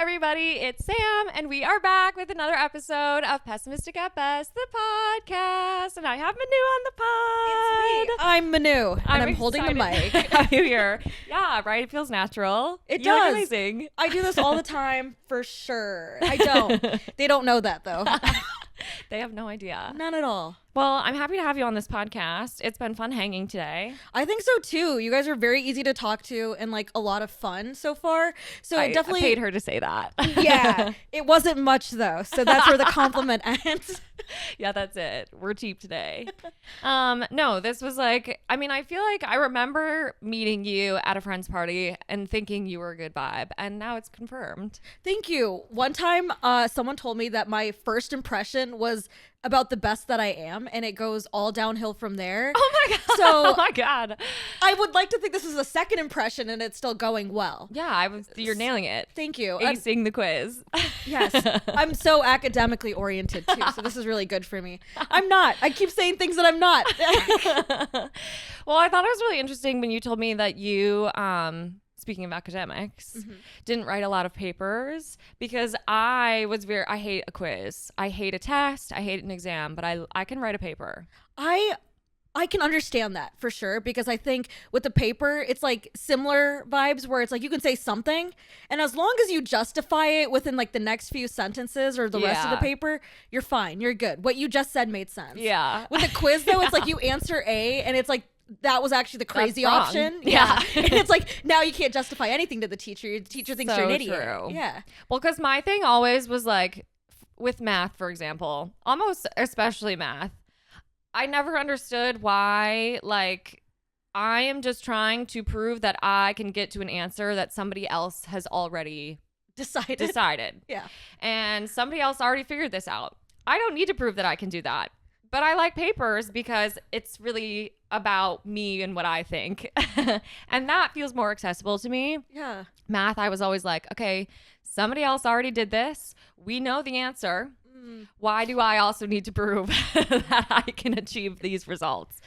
everybody, it's Sam, and we are back with another episode of Pessimistic at Best, the podcast. And I have Manu on the pod. It's me. I'm Manu, and I'm holding the mic. Have you here? Yeah, right? It feels natural. It You look does. amazing. I do this all the time, for sure. I don't. They don't know that, though. They have no idea. None at all. Well, I'm happy to have you on this podcast. It's been fun hanging today. I think so, too. You guys are very easy to talk to and, like, a lot of fun so far. So I definitely paid her to say that. Yeah. It wasn't much, though. So that's where the compliment ends. Yeah, that's it. We're cheap today. No, this was like, I mean, I feel like I remember meeting you at a friend's party and thinking you were a good vibe, and now it's confirmed. Thank you. One time, someone told me that my first impression was about the best that I am, and it goes all downhill from there. Oh my god. So oh my god. I would like to think this is a second impression and it's still going well. Yeah, you're nailing it. Thank you. Acing the quiz. Yes. I'm so academically oriented too, so this is really good for me. I'm not. I keep saying things that I'm not. Well, I thought it was really interesting when you told me that you speaking of academics, didn't write a lot of papers, because I hate a quiz. I hate a test. I hate an exam, but I can write a paper. I can understand that for sure, because I think with the paper, it's like similar vibes where it's like you can say something, and as long as you justify it within like the next few sentences or the rest of the paper, you're fine. You're good. What you just said made sense. Yeah. With a quiz though, it's like you answer A and it's like, that was actually the crazy option. Yeah. And it's like, now you can't justify anything to the teacher. The teacher thinks you're an idiot. True. Yeah. Well, because my thing always was like, with math, for example, almost especially math, I never understood why, like, I am just trying to prove that I can get to an answer that somebody else has already decided. Yeah. And somebody else already figured this out. I don't need to prove that I can do that. But I like papers because it's really about me and what I think. And that feels more accessible to me. Yeah. Math, I was always like, okay, somebody else already did this. We know the answer. Why do I also need to prove that I can achieve these results?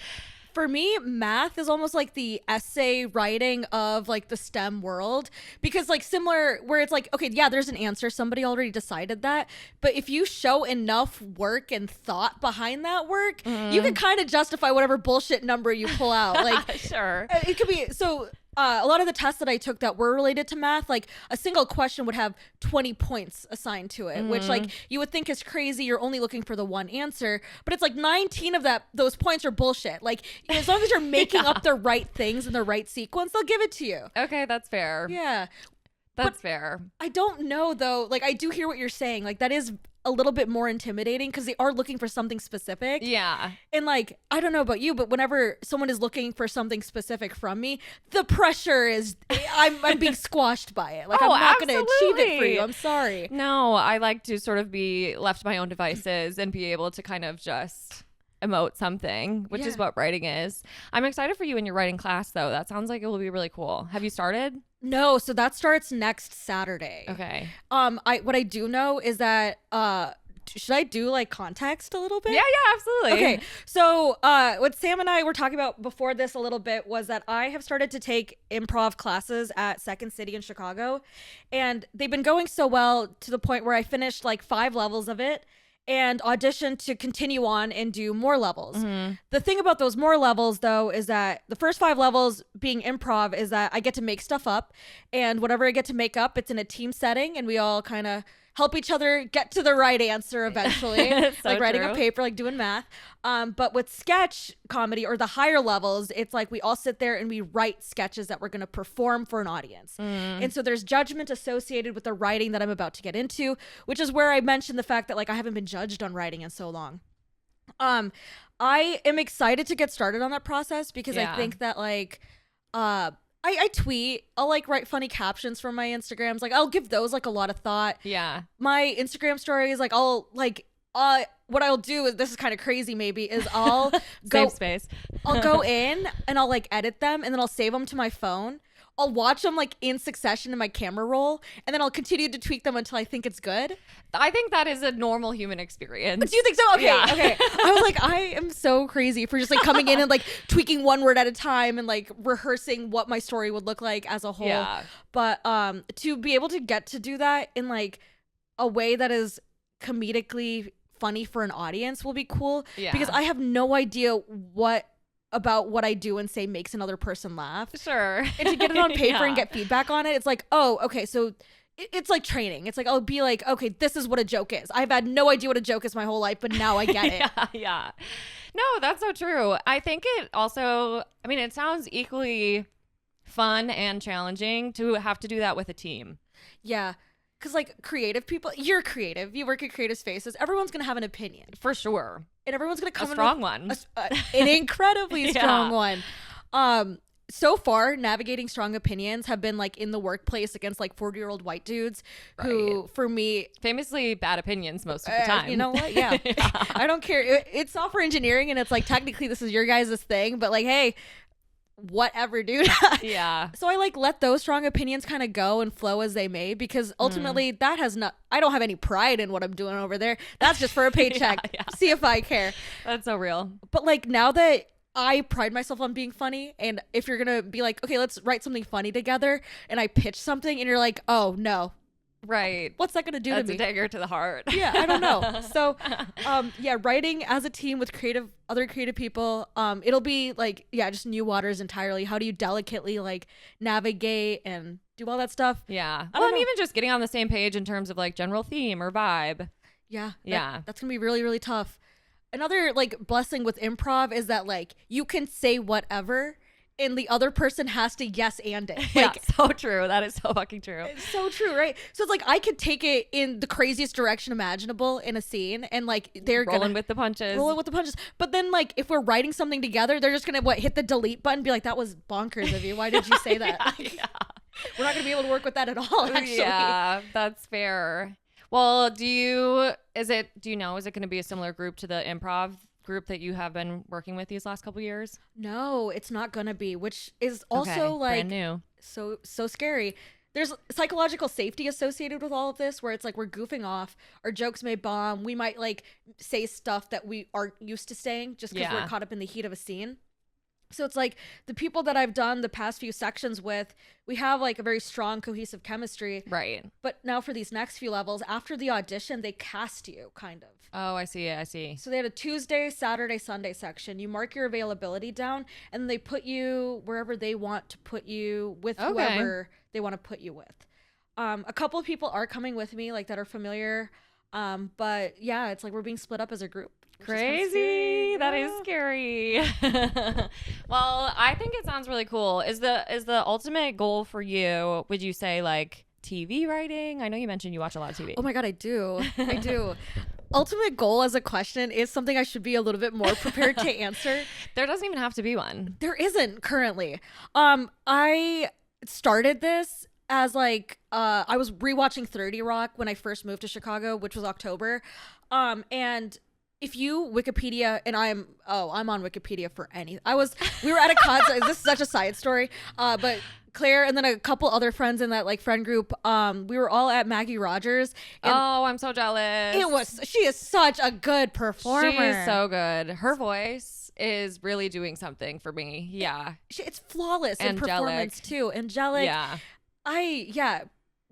For me, math is almost like the essay writing of like the STEM world, because like similar where it's like, okay, yeah, there's an answer. Somebody already decided that. But if you show enough work and thought behind that work, you can kind of justify whatever bullshit number you pull out. Like, Sure. It could be so. A lot of the tests that I took that were related to math, like a single question would have 20 points assigned to it, which like you would think is crazy. You're only looking for the one answer, but it's like 19 of those points are bullshit. Like as long as you're making up the right things in the right sequence, they'll give it to you. Okay, that's fair. Yeah. That's fair. I don't know though. Like I do hear what you're saying. Like that is a little bit more intimidating because they are looking for something specific. Yeah. And like, I don't know about you, but whenever someone is looking for something specific from me, the pressure is, I'm being squashed by it. Like I'm not going to achieve it for you. I'm sorry. No, I like to sort of be left to my own devices and be able to kind of just emote something, which is what writing is. I'm excited for you in your writing class though. That sounds like it will be really cool. Have you started? No, so that starts next Saturday. Okay. What I do know is that should I do like context a little bit? Yeah, absolutely. Okay. So what Sam and I were talking about before this a little bit was that I have started to take improv classes at Second City in Chicago, and they've been going so well to the point where I finished like 5 levels of it and auditioned to continue on and do more levels. The thing about those more levels though is that the first 5 levels being improv is that I get to make stuff up, and whatever I get to make up, it's in a team setting and we all kind of help each other get to the right answer eventually. Like writing a paper, like doing math. But with sketch comedy or the higher levels, it's like we all sit there and we write sketches that we're going to perform for an audience. And so there's judgment associated with the writing that I'm about to get into, which is where I mentioned the fact that like I haven't been judged on writing in so long. I am excited to get started on that process because I think that like I tweet, I'll like write funny captions from my Instagrams. Like I'll give those like a lot of thought. Yeah. My Instagram stories, like I'll like what I'll do is, this is kind of crazy maybe, is I'll Save space. I'll go in and I'll like edit them and then I'll save them to my phone. I'll watch them like in succession in my camera roll, and then I'll continue to tweak them until I think it's good. I think that is a normal human experience. But do you think so? Okay, Yeah. okay. I was like, I am so crazy for just like coming in and like tweaking one word at a time and like rehearsing what my story would look like as a whole. Yeah. But to be able to get to do that in like a way that is comedically funny for an audience will be cool. Yeah. Because I have no idea what about what I do and say makes another person laugh. Sure. And to get it on paper Yeah. and get feedback on it, it's like, oh, okay, so it's like training. It's like, I'll be like, okay, this is what a joke is. I've had no idea what a joke is my whole life, but now I get it. Yeah. No, that's so true. I think it also, I mean, it sounds equally fun and challenging to have to do that with a team. Yeah. Because like creative people, you're creative. You work at Creative Spaces. Everyone's going to have an opinion. For sure. And everyone's going to come A in strong with one. An incredibly strong Yeah. one. So far, navigating strong opinions have been like in the workplace against like 40-year-old white dudes who, for me, Famously bad opinions most of the time. you know what? Yeah. I don't care. It's software engineering, and it's like technically this is your guys' thing, but like, hey, whatever, dude. Yeah. So I like let those strong opinions kind of go and flow as they may, because ultimately that has not, I don't have any pride in what I'm doing over there. That's just for a paycheck. Yeah. See if I care. That's so real. But like now that I pride myself on being funny, and if you're going to be like, okay, let's write something funny together, and I pitch something and you're like, oh no, Right. what's that going to do That's to a me? dagger to the heart. Yeah, I don't know. So, yeah, writing as a team with other creative people, it'll be like, yeah, just new waters entirely. How do you delicately like navigate and do all that stuff? Yeah. I Well, don't and know. even just getting on the same page in terms of like general theme or vibe. Yeah, Yeah. that's gonna be really, really tough. Another like blessing with improv is that like you can say whatever, and the other person has to yes and it. Yeah, Like, so true. That is so fucking true. it's so true, right? So it's like I could take it in the craziest direction imaginable in a scene, and like they're Rolling gonna with the punches. rolling with the punches. But then like if we're writing something together, they're just gonna hit the delete button and be like, that was bonkers of you. Why did you say that? Like, Yeah. we're not gonna be able to work with that at all, actually. Yeah, that's fair. Well, do you know, is it going to be a similar group to the improv group that you have been working with these last couple years? No, it's not gonna be, which is also Okay, like brand new. so scary. There's psychological safety associated with all of this, where it's like we're goofing off, our jokes may bomb, we might like say stuff that we aren't used to saying just because Yeah. we're caught up in the heat of a scene. So it's like the people that I've done the past few sections with, we have like a very strong cohesive chemistry. Right. But now for these next few levels, after the audition, they cast you kind of. Oh, I see. So they had a Tuesday, Saturday, Sunday section. You mark your availability down, and then they put you wherever they want to put you with Okay. whoever they want to put you with. A couple of people are coming with me, like that are familiar. But yeah, it's like we're being split up as a group. which is kinda Crazy. scary. That is Yeah. scary. Well, I think it sounds really cool. Is the ultimate goal for you, would you say like TV writing? I know you mentioned you watch a lot of TV. Oh my God, I do. I do. Ultimate goal as a question is something I should be a little bit more prepared to answer. There doesn't even have to be one. There isn't currently. I started this as like I was rewatching 30 Rock when I first moved to Chicago, which was October. And if you Wikipedia, and I'm on Wikipedia for anything. We were at a concert. This is such a side story. But Claire and then a couple other friends in that like friend group, we were all at Maggie Rogers. And Oh, I'm so jealous. she is such a good performer. She is so good. Her voice is really doing something for me. Yeah. It's flawless in Angelic. performance too. Angelic. Yeah.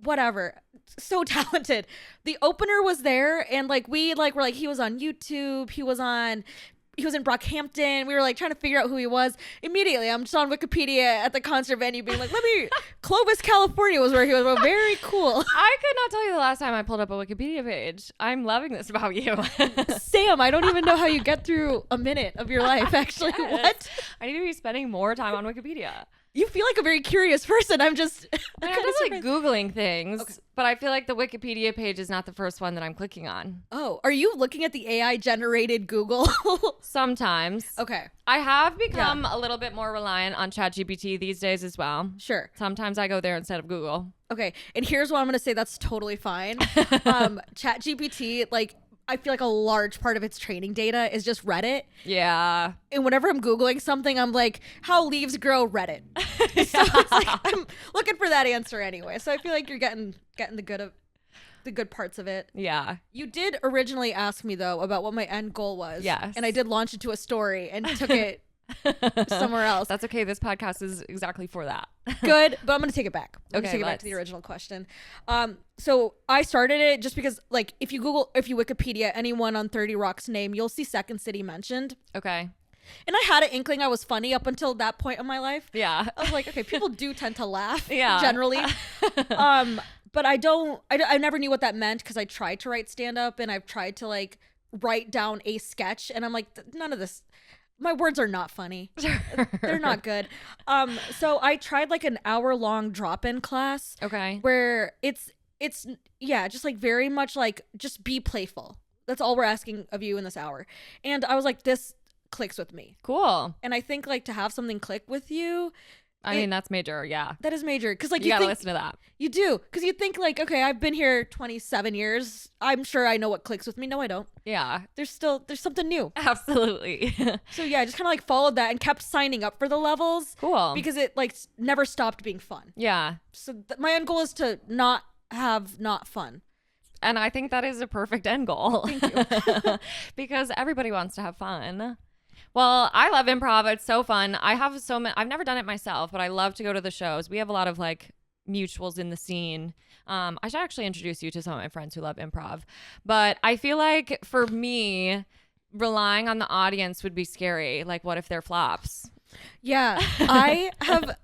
Whatever. So talented. The opener was there, and like we like were like, he was on YouTube, he was in Brockhampton. We were like trying to figure out who he was. Immediately, I'm just on Wikipedia at the concert venue being like, Clovis, California was where he was. Well, very cool. I could not tell you the last time I pulled up a Wikipedia page. I'm loving this about you. Sam, I don't even know how you get through a minute of your life, actually. Yes. What? I need to be spending more time on Wikipedia. You feel like a very curious person. I'm just I'm kinda just like surprised. Googling things, Okay. but I feel like the Wikipedia page is not the first one that I'm clicking on. Oh, are you looking at the AI generated Google? Sometimes. Okay, I have become a little bit more reliant on ChatGPT these days as well. sure. Sometimes I go there instead of Google. Okay, and here's what I'm gonna say. That's totally fine. ChatGPT, like I feel like a large part of its training data is just Reddit. Yeah. And whenever I'm Googling something, I'm like, how leaves grow, Reddit. So it's like, I'm looking for that answer anyway. So I feel like you're getting the good parts of it. Yeah. You did originally ask me though about what my end goal was. Yes. And I did launch into a story and took it somewhere else. That's okay. This podcast is exactly for that. Good, but I'm gonna take it back. I'm Okay, gonna take it back to the original question. So I started it just because, like, if you Wikipedia anyone on 30 Rock's name, you'll see Second City mentioned. Okay. And I had an inkling I was funny up until that point in my life. Yeah. I was like, okay, people do tend to laugh. Yeah. Generally. But I never knew what that meant because I tried to write stand up and I've tried to like write down a sketch and I'm like, none of this. My words are not funny. They're not good. So I tried like an hour-long drop-in class. Okay. Where it's just like very much like just be playful. That's all we're asking of you in this hour. And I was like, this clicks with me. Cool. And I think like to have something click with you, I mean, that's major. Yeah. that is major. Because like You gotta listen to that. you do. Because you think like, okay, I've been here 27 years. I'm sure I know what clicks with me. No, I don't. Yeah. There's something new. Absolutely. So yeah, I just kind of like followed that and kept signing up for the levels. Cool. Because it like never stopped being fun. Yeah. So my end goal is to not have not fun. And I think that is a perfect end goal. Thank you. Because everybody wants to have fun. Well, I love improv. It's so fun. I have so many. I've never done it myself, but I love to go to the shows. We have a lot of like mutuals in the scene. I should actually introduce you to some of my friends who love improv. But I feel like for me, relying on the audience would be scary. Like, what if they're flops? Yeah, I have,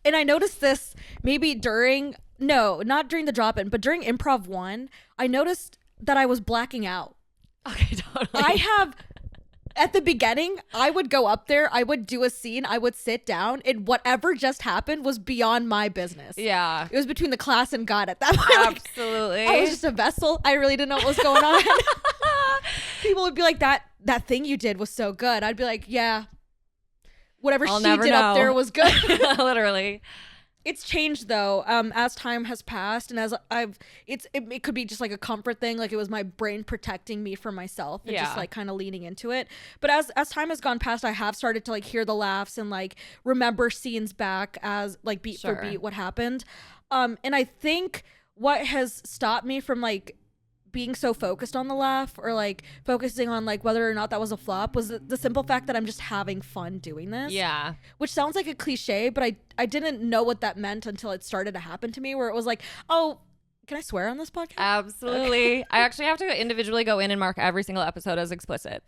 and I noticed this maybe not during the drop-in, but during Improv 1, I noticed that I was blacking out. Okay, totally. I have, at the beginning, I would go up there, I would do a scene, I would sit down, and whatever just happened was beyond my business. Yeah. It was between the class and God at that point. Absolutely. I was just a vessel. I really didn't know what was going on. People would be like, that thing you did was so good. I'd be like, yeah. Whatever I'll she never did know. up there was good. Literally. It's changed though, as time has passed, and as it could be just like a comfort thing, like it was my brain protecting me from myself and just like kind of leaning into it. But as time has gone past, I have started to like hear the laughs and like remember scenes back as like beat for beat what happened. And I think what has stopped me from like being so focused on the laugh or like focusing on like whether or not that was a flop was the simple fact that I'm just having fun doing this. Yeah. Which sounds like a cliche, but I didn't know what that meant until it started to happen to me, where it was like, oh, can I swear on this podcast? Absolutely. Okay. I actually have to individually go in and mark every single episode as explicit.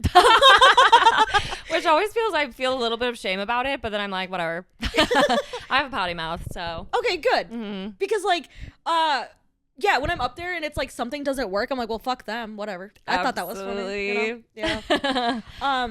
Which always I feel a little bit of shame about it, but then I'm like, whatever. I have a potty mouth, so. Okay, good. Mm-hmm. Because like, yeah, when I'm up there and it's like something doesn't work, I'm like, well, fuck them, whatever. I thought that was funny. You know? Yeah.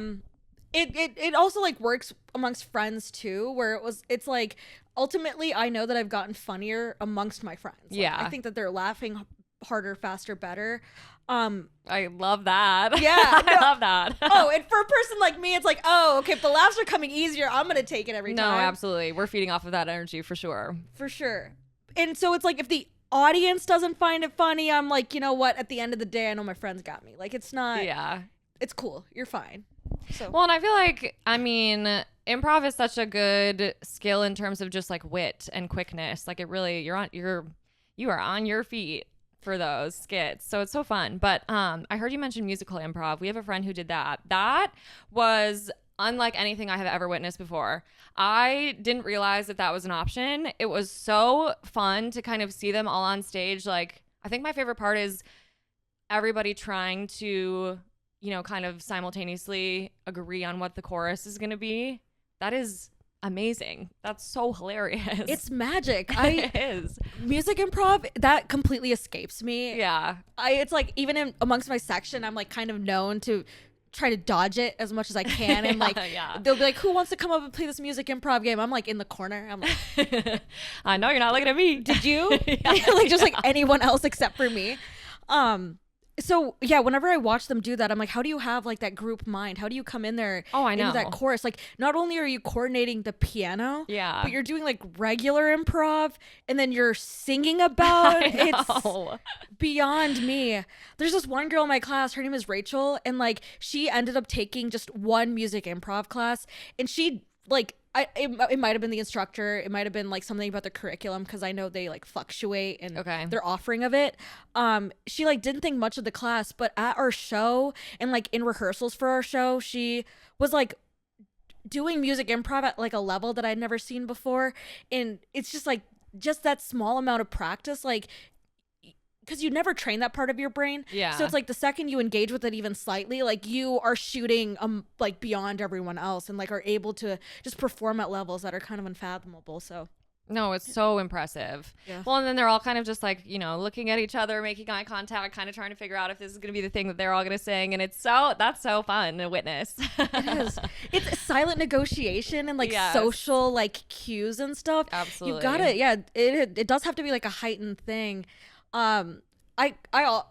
It also like works amongst friends too, where it's like ultimately I know that I've gotten funnier amongst my friends. Like, yeah. I think that they're laughing harder, faster, better. I love that. Yeah. I love that. Oh, and for a person like me, it's like, oh, okay, if the laughs are coming easier, I'm gonna take it every time. No, absolutely. We're feeding off of that energy for sure. For sure. And so it's like if the audience doesn't find it funny, I'm like, you know what, at the end of the day I know my friends got me. Like it's not, it's cool, you're fine. So well, and I feel like, I mean, improv is such a good skill in terms of just like wit and quickness. Like it really, you are on your feet for those skits, so it's so fun. But I heard you mention musical improv. We have a friend who did that was unlike anything I have ever witnessed before. I didn't realize that was an option. It was so fun to kind of see them all on stage. Like, I think my favorite part is everybody trying to, you know, kind of simultaneously agree on what the chorus is going to be. That is amazing. That's so hilarious. It's magic. It is. Music improv, that completely escapes me. Yeah. It's like even amongst my section, I'm like kind of known to try to dodge it as much as I can, and like they'll be like, who wants to come up and play this music improv game? I'm like in the corner, I'm like I know you're not looking at me. Did you? Like just like anyone else except for me. So yeah, whenever I watch them do that, I'm like, how do you have like that group mind? How do you come in there Oh, I know. into that chorus? Like, not only are you coordinating the piano, Yeah. but you're doing like regular improv, and then you're singing about I it's know. beyond me. There's this one girl in my class, her name is Rachel, and like she ended up taking just one music improv class, and she like it might have been the instructor, it might have been like something about the curriculum, because I know they like fluctuate and Okay. their offering of it. She like didn't think much of the class, but at our show and like in rehearsals for our show, she was like doing music improv at like a level that I'd never seen before. And it's just like just that small amount of practice, like because you never train that part of your brain. Yeah. So it's like the second you engage with it even slightly, like you are shooting like beyond everyone else, and like are able to just perform at levels that are kind of unfathomable. So No, it's so impressive. Yeah. Well, and then they're all kind of just like, you know, looking at each other, making eye contact, kind of trying to figure out if this is going to be the thing that they're all going to sing. And that's so fun to witness. it is. It's silent negotiation and like Yes. social like cues and stuff. Absolutely. You gotta, yeah. It does have to be like a heightened thing. I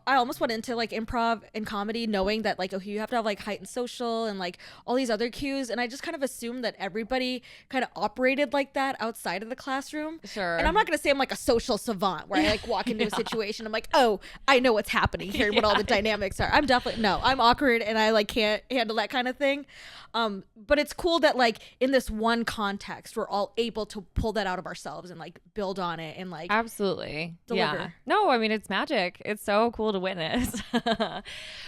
almost went into like improv and comedy knowing that like, okay, you have to have like heightened social and like all these other cues, and I just kind of assumed that everybody kind of operated like that outside of the classroom. Sure. And I'm not gonna say I'm like a social savant where I like walk into a situation, I'm like, oh, I know what's happening here and what all the dynamics are. I'm awkward and I like can't handle that kind of thing. But it's cool that like in this one context we're all able to pull that out of ourselves and like build on it and like Absolutely. deliver. Yeah. No, I mean, it's magic. It's so cool to witness.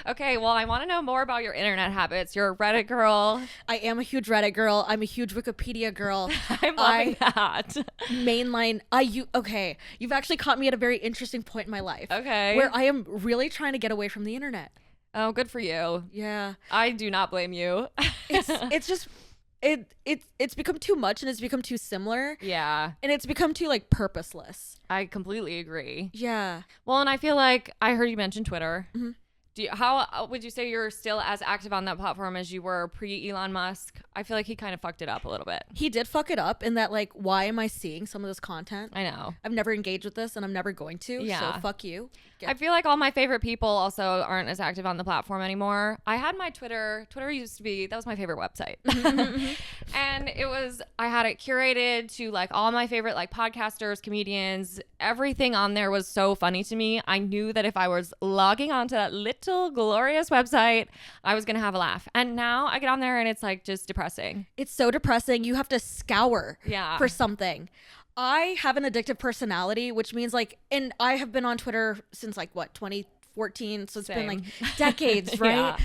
Okay. Well, I want to know more about your internet habits. You're a Reddit girl. I am a huge Reddit girl. I'm a huge Wikipedia girl. I'm loving that. Mainline. Okay. You've actually caught me at a very interesting point in my life. Okay. Where I am really trying to get away from the internet. Oh, good for you. Yeah. I do not blame you. It's just it's become too much, and it's become too similar, Yeah. and it's become too like purposeless. I completely agree. Yeah. Well, and I feel like I heard you mention Twitter. Mm-hmm. How would you say you're still as active on that platform as you were pre Elon Musk? I feel like he kind of fucked it up a little bit. He did fuck it up in that like, why am I seeing some of this content? I know. I've never engaged with this, and I'm never going to. Yeah. So fuck you. I feel like all my favorite people also aren't as active on the platform anymore. I had my Twitter. Twitter used to be, that was my favorite website. And I had it curated to like all my favorite like podcasters, comedians. Everything on there was so funny to me. I knew that if I was logging onto that little glorious website, I was going to have a laugh. And now I get on there and it's like just depressing. It's so depressing. You have to scour Yeah. for something. I have an addictive personality, which means like, and I have been on Twitter since like what, 2014. So it's been like decades, right?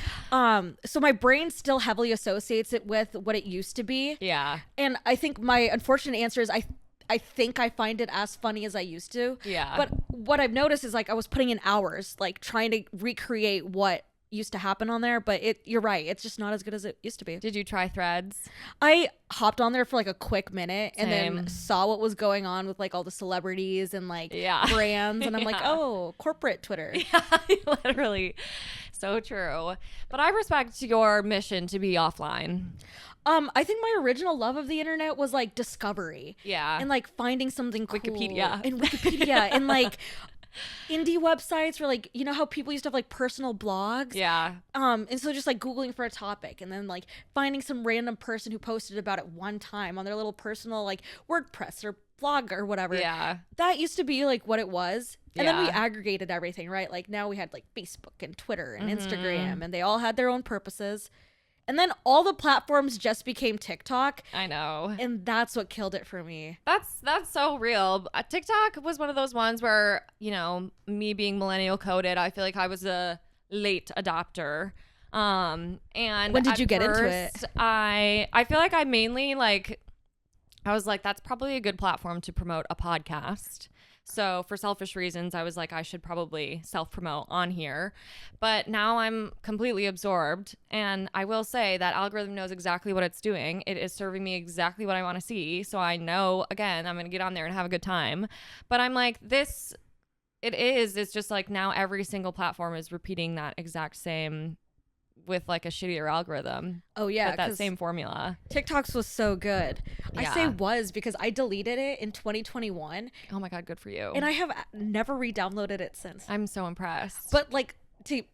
So my brain still heavily associates it with what it used to be. Yeah. And I think my unfortunate answer is I think I find it as funny as I used to. Yeah. But what I've noticed is like I was putting in hours, like trying to recreate what used to happen on there, but you're right, it's just not as good as it used to be. Did you try Threads? I hopped on there for like a quick minute and Same. then saw what was going on with like all the celebrities and like brands, and I'm like, Yeah. oh, corporate Twitter. Yeah, literally. So true. But I respect your mission to be offline. I think my original love of the internet was like discovery. Yeah. And like finding something cool. Wikipedia. And Wikipedia and like indie websites where like, you know how people used to have like personal blogs? Yeah. And so just like Googling for a topic and then like finding some random person who posted about it one time on their little personal like WordPress or blog or whatever. Yeah. That used to be like what it was. And then we Yeah. aggregated everything, right? Like now we had like Facebook and Twitter and Mm-hmm. Instagram, and they all had their own purposes. And then all the platforms just became TikTok, I know. and that's what killed it for me. That's so real. TikTok was one of those ones where, you know, me being millennial coded, I feel like I was a late adopter. And When did at you get into it? first, I feel like I mainly like, I was like, that's probably a good platform to promote a podcast. So for selfish reasons, I was like, I should probably self-promote on here. But now I'm completely absorbed. And I will say that algorithm knows exactly what it's doing. It is serving me exactly what I want to see. So I know, again, I'm going to get on there and have a good time. But I'm like, it's just like now every single platform is repeating that exact same with like a shittier algorithm. Oh yeah, But that 'cause same formula. TikTok's was so good. I Yeah. say was because I deleted it in 2021, Oh my God, good for you. and I have never re-downloaded it since. I'm so impressed. But like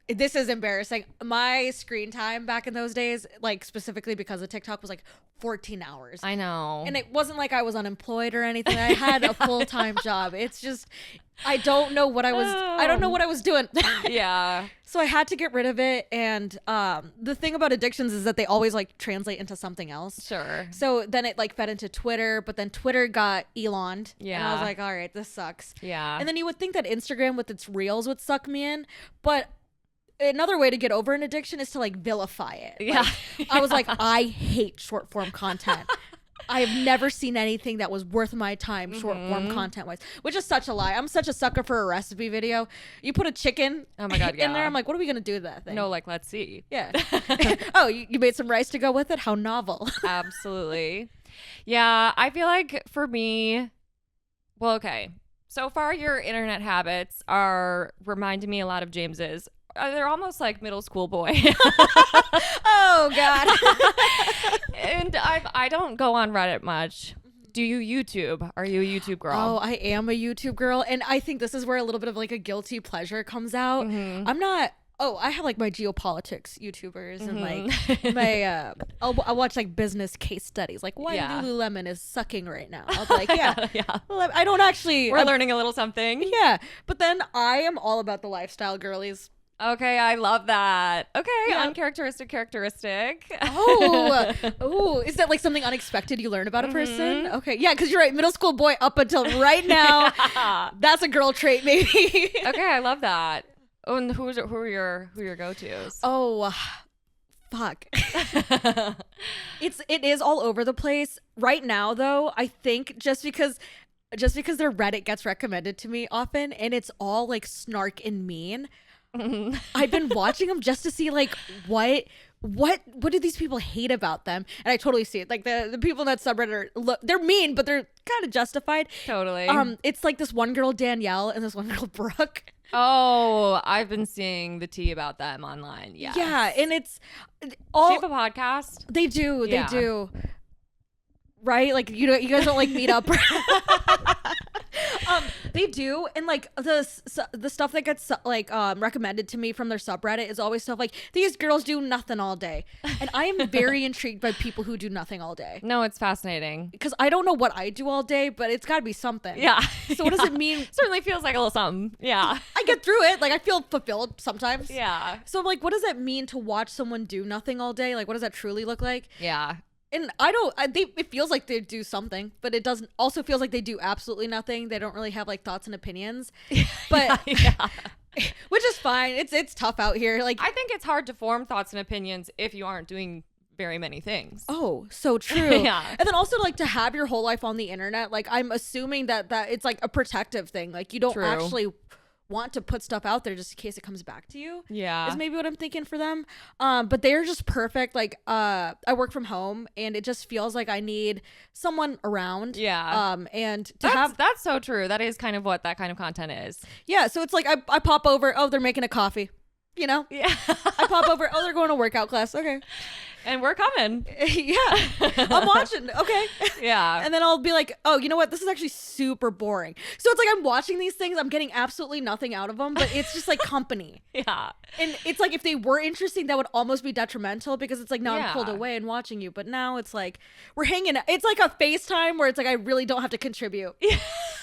This is embarrassing. My screen time back in those days, like specifically because of TikTok, was like 14 hours. I know. And it wasn't like I was unemployed or anything. I had a full-time job. It's just, I don't know what I was doing. Yeah. So I had to get rid of it. And the thing about addictions is that they always like translate into something else. Sure. So then it like fed into Twitter, but then Twitter got Elon'd. Yeah. And I was like, all right, this sucks. Yeah. And then you would think that Instagram with its reels would suck me in. But another way to get over an addiction is to like vilify it. Yeah. Like, I was like, I hate short form content. I have never seen anything that was worth my time short form content wise, which is such a lie. I'm such a sucker for a recipe video. You put a chicken Oh my God, in there. yeah. I'm like, what are we going to do with that thing? No, like, let's see. Yeah. Oh, you made some rice to go with it? How novel. Absolutely. Yeah. I feel like for me, well, okay. So far, your internet habits are reminding me a lot of James's. They're almost like middle school boy. Oh, God. And I don't go on Reddit much. Do you YouTube? Are you a YouTube girl? Oh, I am a YouTube girl. And I think this is where a little bit of like a guilty pleasure comes out. I'm not. Oh, I have like my geopolitics YouTubers and like my I'll watch like business case studies, like why Lululemon is sucking right now. I'll be like, yeah. Well, I don't actually. We're learning a little something. Yeah, but then I am all about the lifestyle girlies. Okay, I love that. Okay, Yeah. uncharacteristic characteristic. Oh, is that like something unexpected you learn about a person? Okay, yeah, because you're right, middle school boy up until right now. Yeah. That's a girl trait, maybe. Okay, I love that. Oh, and who are your go-tos? Oh, fuck. It is all over the place right now, though. I think just because their Reddit gets recommended to me often, and it's all like snark and mean. I've been watching them just to see like what do these people hate about them, and I totally see it. Like the people in that subreddit they're mean, but they're kind of justified. Totally. It's like this one girl Danielle and this one girl Brooke. Oh, I've been seeing the tea about them online. Yeah. Yeah, and it's Do you all have a podcast? they do. Yeah. They do. Right? Like you guys don't like meet up. They do, and like the stuff that gets like recommended to me from their subreddit is always stuff like these girls do nothing all day, and I am very intrigued by people who do nothing all day. No, it's fascinating. Because I don't know what I do all day, but it's got to be something. Yeah. So what does it mean? Certainly feels like a little something. Yeah. I get through it. Like I feel fulfilled sometimes. Yeah. So I'm like, what does that mean to watch someone do nothing all day? Like, what does that truly look like? Yeah. And it feels like they do something, but it doesn't also feels like they do absolutely nothing. They don't really have like thoughts and opinions, but yeah. which is fine. It's tough out here. Like, I think it's hard to form thoughts and opinions if you aren't doing very many things. oh, so true. Yeah. And then also like to have your whole life on the internet, like I'm assuming that it's like a protective thing. Like you don't True. actually want to put stuff out there just in case it comes back to you. Yeah. Is maybe what I'm thinking for them. But they're just perfect. Like I work from home and it just feels like I need someone around. Yeah. And to that's so true. That is kind of what that kind of content is. yeah, so it's like I pop over, oh, they're making a coffee. You know? Yeah. I pop over, oh, they're going to workout class. Okay. And we're coming. Yeah. I'm watching. Okay. Yeah. And then I'll be like, oh, you know what? This is actually super boring. So it's like I'm watching these things. I'm getting absolutely nothing out of them, but it's just like company. Yeah. And it's like if they were interesting, that would almost be detrimental because it's like now Yeah. I'm pulled away and watching you. But now it's like we're hanging. It's like a FaceTime where it's like I really don't have to contribute.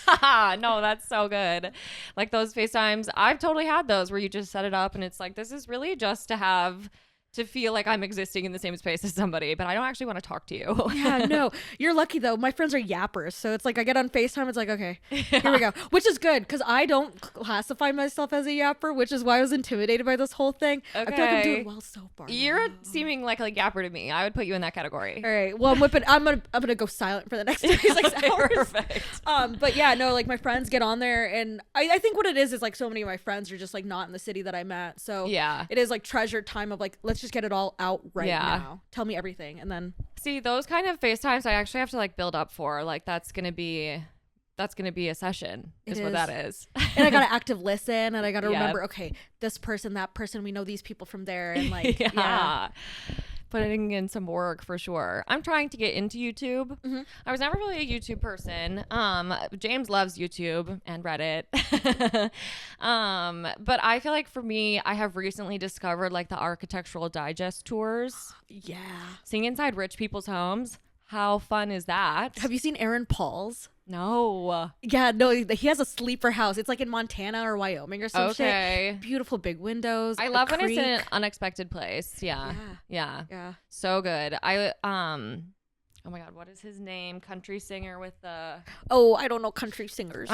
No, that's so good. Like those FaceTimes, I've totally had those where you just set it up and it's like, this is really just to feel like I'm existing in the same space as somebody, but I don't actually want to talk to you. Yeah, no. You're lucky though. My friends are yappers. So it's like I get on FaceTime, it's like, okay, here we go. Which is good because I don't classify myself as a yapper, which is why I was intimidated by this whole thing. I feel like I'm doing well so far. You're seeming like a yapper to me. I would put you in that category. All right. Well, I'm gonna go silent for the next 36 hours. Perfect. But yeah, no, like my friends get on there and I think what it is like so many of my friends are just like not in the city that I'm at. So yeah, it is like treasured time of like, let's just get it all out right Yeah. now. Tell me everything. And then see those kind of FaceTimes I actually have to like build up for. Like that's gonna be a session is what that is. And I gotta active listen and I gotta Yep. remember, okay, this person, that person, we know these people from there and like yeah. putting in some work for sure. I'm trying to get into YouTube. Mm-hmm. I was never really a YouTube person. James loves YouTube and Reddit. But I feel like for me, I have recently discovered like the Architectural Digest tours. Yeah. Seeing inside rich people's homes. How fun is that? Have you seen Aaron Paul's? No. Yeah, no, he has a sleeper house. It's like in Montana or Wyoming or some shit. Beautiful big windows. I love when it's in an unexpected place. Yeah. So good. Oh my God, what is his name? Country singer with the Oh, I don't know country singers.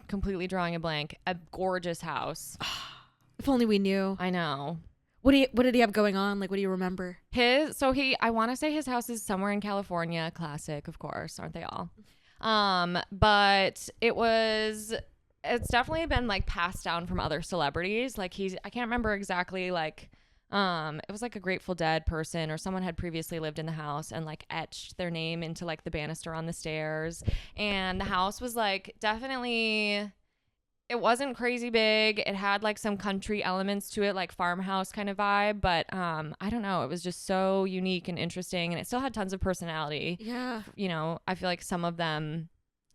Completely drawing a blank. A gorgeous house. If only we knew. I know. What did he have going on? Like, what do you remember? I want to say his house is somewhere in California. Classic, of course, aren't they all? But it's definitely been like passed down from other celebrities. Like I can't remember exactly like, it was like a Grateful Dead person or someone had previously lived in the house and like etched their name into like the banister on the stairs. And the house was like definitely, it wasn't crazy big. It had like some country elements to it, like farmhouse kind of vibe. But I don't know. It was just so unique and interesting. And it still had tons of personality. Yeah. You know, I feel like some of them,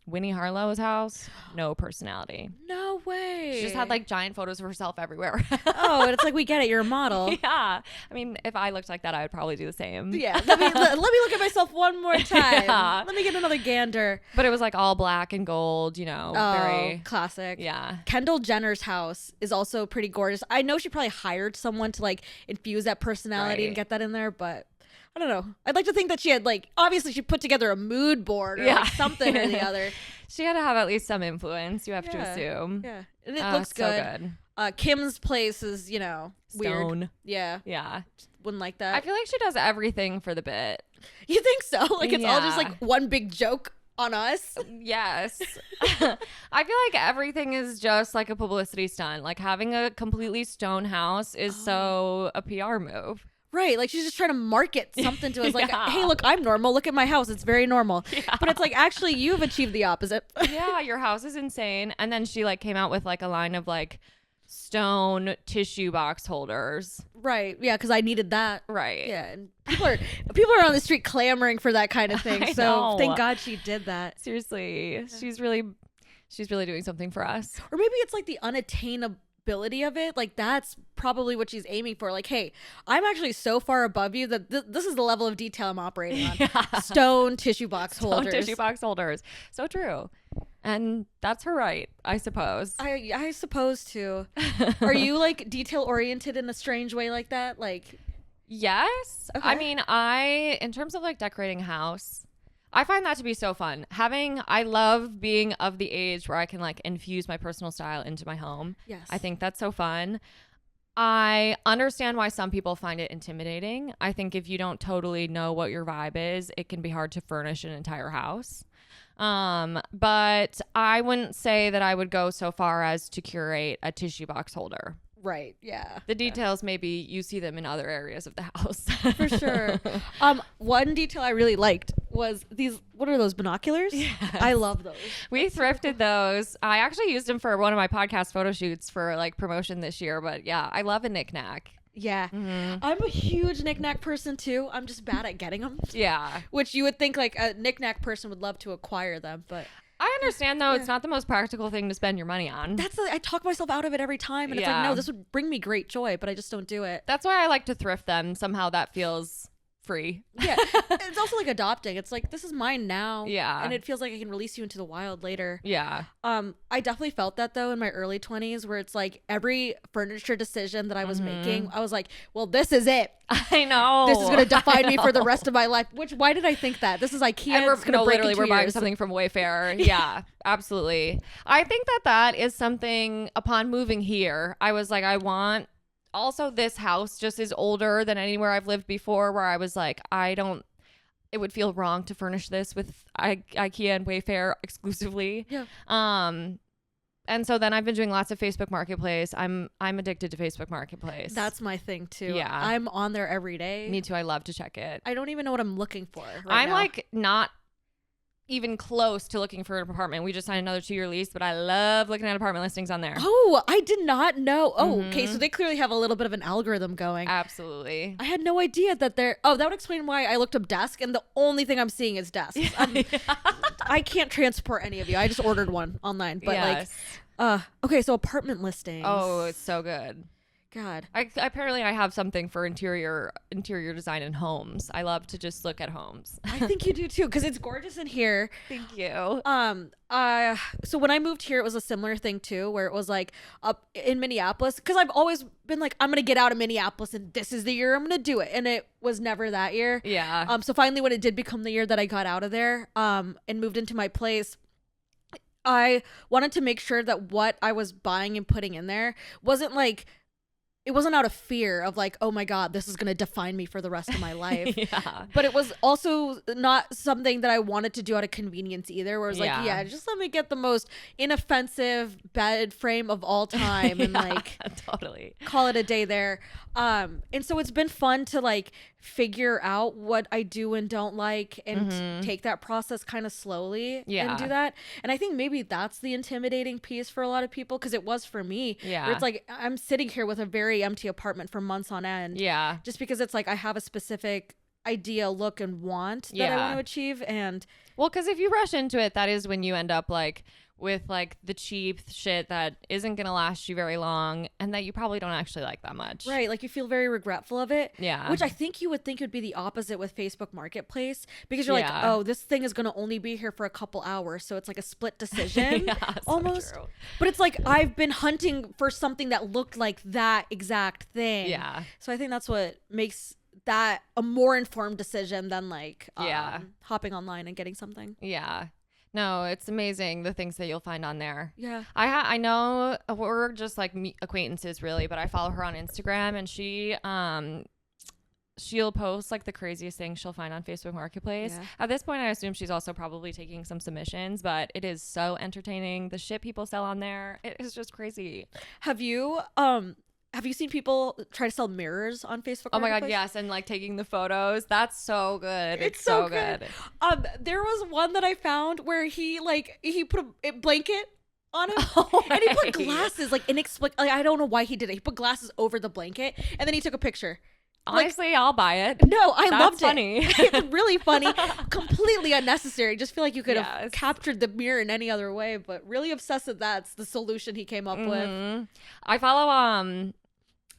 Winnie Harlow's house, no personality. No way. She just had like giant photos of herself everywhere. Oh, and it's like, we get it. You're a model. Yeah. I mean, if I looked like that, I would probably do the same. Yeah. Let me look at myself one more time. Yeah. Let me get another gander. But it was like all black and gold, you know, very classic. Yeah. Kendall Jenner's house is also pretty gorgeous. I know she probably hired someone to like infuse that personality and get that in there, but I don't know. I'd like to think that she had like, obviously she put together a mood board or like something or the other. She had to have at least some influence, you have to assume. Yeah. And it looks good. Kim's place is, you know, Stone. weird. Yeah. Yeah. Wouldn't like that. I feel like she does everything for the bit. You think so? Like it's all just like one big joke on us? Yes. I feel like everything is just like a publicity stunt. Like having a completely stone house is so a PR move. Right, like she's just trying to market something to us like, hey, look, I'm normal. Look at my house. It's very normal. Yeah. But it's like, actually, you've achieved the opposite. Yeah, your house is insane. And then she like came out with like a line of like stone tissue box holders. Right, yeah, because I needed that. Right. Yeah, and people are on the street clamoring for that kind of thing. I so know. thank God she did that. Seriously, she's really doing something for us. Or maybe it's like the unattainability of it, like that's probably what she's aiming for. Like, hey, I'm actually so far above you that this is the level of detail I'm operating on. Yeah. Stone tissue box holders. Tissue box holders. So true. And that's her right, I suppose. I suppose too. Are you like detail oriented in a strange way like that? Like, yes. Okay. I mean, in terms of like decorating a house, I find that to be so fun. I love being of the age where I can like infuse my personal style into my home. Yes. I think that's so fun. I understand why some people find it intimidating. I think if you don't totally know what your vibe is, it can be hard to furnish an entire house. But I wouldn't say that I would go so far as to curate a tissue box holder. Right. Yeah. The details, maybe you see them in other areas of the house. For sure. One detail I really liked was these, what are those, binoculars? Yes. I love those. We thrifted those. I actually used them for one of my podcast photo shoots for like promotion this year. But yeah, I love a knickknack. Yeah. Mm-hmm. I'm a huge knickknack person too. I'm just bad at getting them. Yeah. Which you would think like a knickknack person would love to acquire them, but I understand though, it's not the most practical thing to spend your money on. I talk myself out of it every time, and it's like, no, this would bring me great joy, but I just don't do it. That's why I like to thrift them. Somehow that feels free. Yeah. It's also like adopting. It's like, this is mine now. Yeah. And it feels like I can release you into the wild later. Yeah. I definitely felt that though in my early 20s, where it's like every furniture decision that I was making, I was like, well, this is it. I know. This is going to define me for the rest of my life. Why did I think that? This is IKEA. And we're buying something from Wayfair. Yeah, absolutely. I think that is something upon moving here. I was like, also this house just is older than anywhere I've lived before, where I was like, it would feel wrong to furnish this with IKEA and Wayfair exclusively. Yeah. And so then I've been doing lots of Facebook Marketplace. I'm addicted to Facebook Marketplace. That's my thing too. Yeah. I'm on there every day. Me too. I love to check it. I don't even know what I'm looking for. I'm now. like not even close to looking for an apartment. We just signed another 2-year lease, but I love looking at apartment listings on there. Oh, I did not know. Oh, okay. So they clearly have a little bit of an algorithm going. Absolutely. I had no idea that they're. Oh, that would explain why I looked up desk, and the only thing I'm seeing is desks. I can't transport any of you. I just ordered one online, but okay. So apartment listings. Oh, it's so good. God. Apparently I have something for interior design in homes. I love to just look at homes. I think you do too, because it's gorgeous in here. Thank you. So when I moved here, it was a similar thing too, where it was like up in Minneapolis, because I've always been like, I'm gonna get out of Minneapolis, and this is the year I'm gonna do it, and it was never that year. Yeah. So finally, when it did become the year that I got out of there, and moved into my place, I wanted to make sure that what I was buying and putting in there wasn't like. It wasn't out of fear of like, oh my God, this is going to define me for the rest of my life. Yeah. But it was also not something that I wanted to do out of convenience either, where it was like, yeah, just let me get the most inoffensive bed frame of all time and like totally call it a day there. And so it's been fun to like figure out what I do and don't like and take that process kind of slowly and do that. And I think maybe that's the intimidating piece for a lot of people, because it was for me. Yeah. Where it's like, I'm sitting here with a very empty apartment for months on end. Yeah. Just because it's like I have a specific idea, look, and want that I want to achieve. And well, because if you rush into it, that is when you end up like with like the cheap shit that isn't gonna last you very long and that you probably don't actually like that much. Right. Like you feel very regretful of it. Yeah. Which I think you would think would be the opposite with Facebook Marketplace, because you're like, oh, this thing is gonna only be here for a couple hours, so it's like a split decision almost. So but it's like I've been hunting for something that looked like that exact thing. Yeah. So I think that's what makes that a more informed decision than like hopping online and getting something. Yeah. No, it's amazing the things that you'll find on there. Yeah. I know we're just like acquaintances really, but I follow her on Instagram, and she'll post like the craziest things she'll find on Facebook Marketplace. Yeah. At this point, I assume she's also probably taking some submissions, but it is so entertaining. The shit people sell on there, it is just crazy. Have you seen people try to sell mirrors on Facebook? Oh my God, yes. And like taking the photos. That's so good. It's so good. There was one that I found where he put a blanket on him and he put glasses like inexplicably. I don't know why he did it. He put glasses over the blanket and then he took a picture. Honestly, I'll buy it. No, I loved funny. it. It's really funny. Completely unnecessary. Just feel like you could have captured the mirror in any other way, but really obsessed with that's the solution he came up with. I follow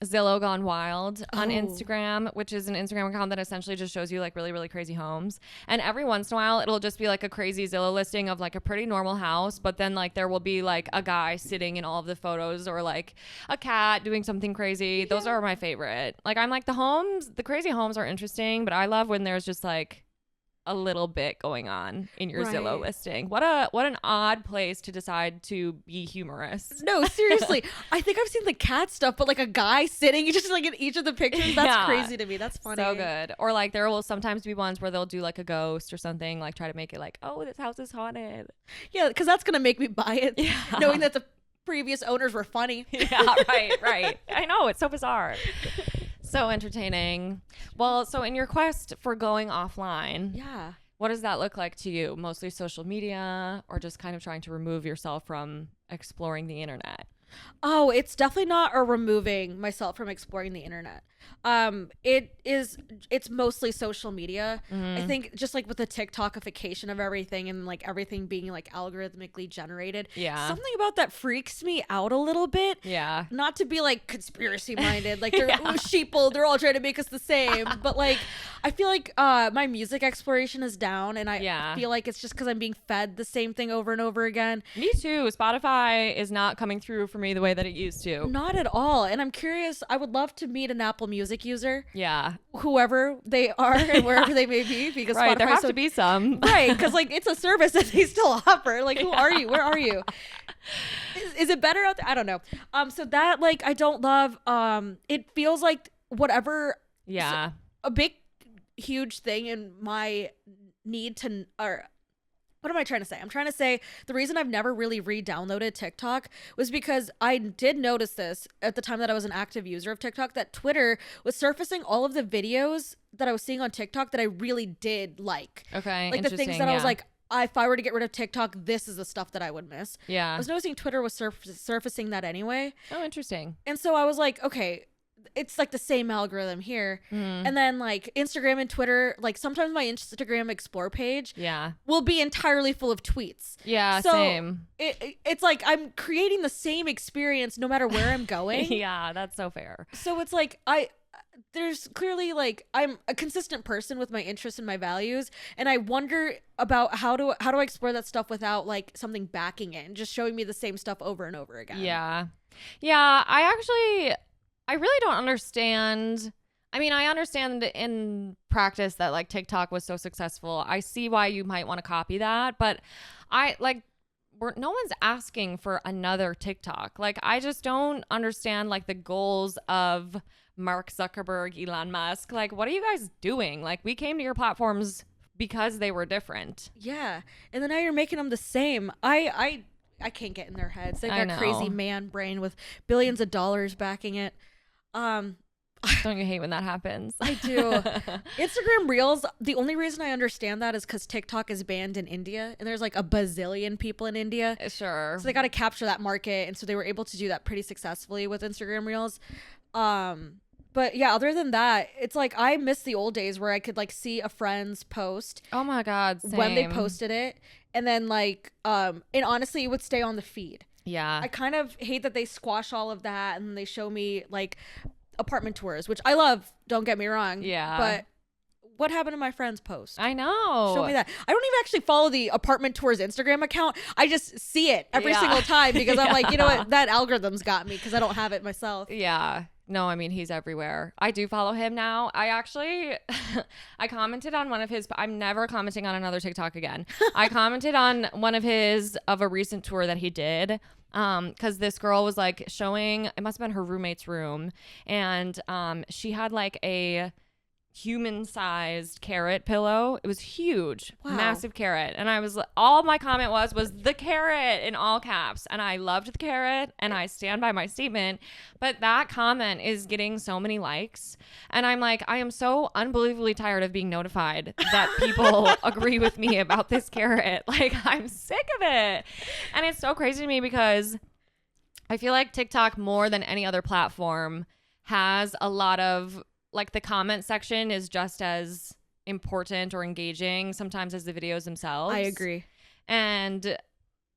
Zillow Gone Wild on Instagram, which is an Instagram account that essentially just shows you like really, really crazy homes. And every once in a while, it'll just be like a crazy Zillow listing of like a pretty normal house. But then like there will be like a guy sitting in all of the photos, or like a cat doing something crazy. Those are my favorite. Like I'm like the crazy homes are interesting, but I love when there's just like a little bit going on in your Zillow listing. What an odd place to decide to be humorous. No, seriously. I think I've seen the cat stuff, but like a guy sitting just like in each of the pictures, that's crazy to me. That's funny. So good. Or like there will sometimes be ones where they'll do like a ghost or something, like try to make it like, oh, this house is haunted. Yeah, because that's gonna make me buy it, knowing that the previous owners were funny. Yeah, right. I know, it's so bizarre. So entertaining. Well, so in your quest for going offline, what does that look like to you? Mostly social media, or just kind of trying to remove yourself from exploring the internet? Oh, it's definitely not a removing myself from exploring the internet. It's mostly social media. I think just like with the TikTokification of everything and like everything being like algorithmically generated. Yeah. Something about that freaks me out a little bit. Yeah. Not to be like conspiracy minded, like they're sheeple, they're all trying to make us the same. But like I feel like my music exploration is down, and I feel like it's just because I'm being fed the same thing over and over again. Me too. Spotify is not coming through for me the way that it used to. Not at all. And I'm curious, I would love to meet an Apple Music user. Yeah. Whoever they are and wherever they may be, because Spotify there have to be some. Right, because like it's a service that they still offer. Like who are you? Where are you? Is it better out there? I don't know. So that like I don't love. It feels like whatever. Yeah. A big, huge thing in my need to what am I trying to say? I'm trying to say the reason I've never really re-downloaded TikTok was because I did notice this at the time that I was an active user of TikTok, that Twitter was surfacing all of the videos that I was seeing on TikTok that I really did like. Okay. Like the things that I was like, if I were to get rid of TikTok, this is the stuff that I would miss. I Yeah. was noticing Twitter was surfacing that anyway. Oh, interesting. And so I was like, okay, it's like the same algorithm here. Mm. And then like Instagram and Twitter, like sometimes my Instagram explore page Yeah. will be entirely full of tweets. Yeah, So same. It's like I'm creating the same experience no matter where I'm going. Yeah, that's so fair. So it's like there's clearly like I'm a consistent person with my interests and my values, and I wonder about how do I explore that stuff without like something backing it and just showing me the same stuff over and over again. Yeah. Yeah, I really don't understand. I mean, I understand in practice that like TikTok was so successful. I see why you might want to copy that, but no one's asking for another TikTok. Like, I just don't understand like the goals of Mark Zuckerberg, Elon Musk. Like, what are you guys doing? Like, we came to your platforms because they were different. Yeah. And then now you're making them the same. I can't get in their heads. They've I got crazy know. man brain with billions of dollars backing it. Don't you hate when that happens? I do. Instagram Reels, the only reason I understand that is because TikTok is banned in India, and there's like a bazillion people in India. Sure. So they got to capture that market, and so they were able to do that pretty successfully with Instagram Reels. But yeah, other than that, it's like I miss the old days where I could like see a friend's post Oh my God. Same. when they posted it, and then like and honestly, it would stay on the feed. Yeah. I kind of hate that they squash all of that and they show me like apartment tours, which I love, don't get me wrong. Yeah. But what happened to my friend's post? I know. Show me that. I don't even actually follow the apartment tours Instagram account. I just see it every Yeah. single time because I'm like, you know Yeah. what? That algorithm's got me because I don't have it myself. Yeah. No, I mean, he's everywhere. I do follow him now. I actually, I commented on one of his, I'm never commenting on another TikTok again. I commented on one of a recent tour that he did. Cause this girl was like showing, it must've been her roommate's room. And, she had like a human-sized carrot pillow. It was huge. Wow. Massive carrot. And all my comment was the carrot in all caps. And I loved the carrot and I stand by my statement. But that comment is getting so many likes. And I'm like, I am so unbelievably tired of being notified that people agree with me about this carrot. Like, I'm sick of it. And it's so crazy to me because I feel like TikTok, more than any other platform, has a lot of like the comment section is just as important or engaging sometimes as the videos themselves. I agree. And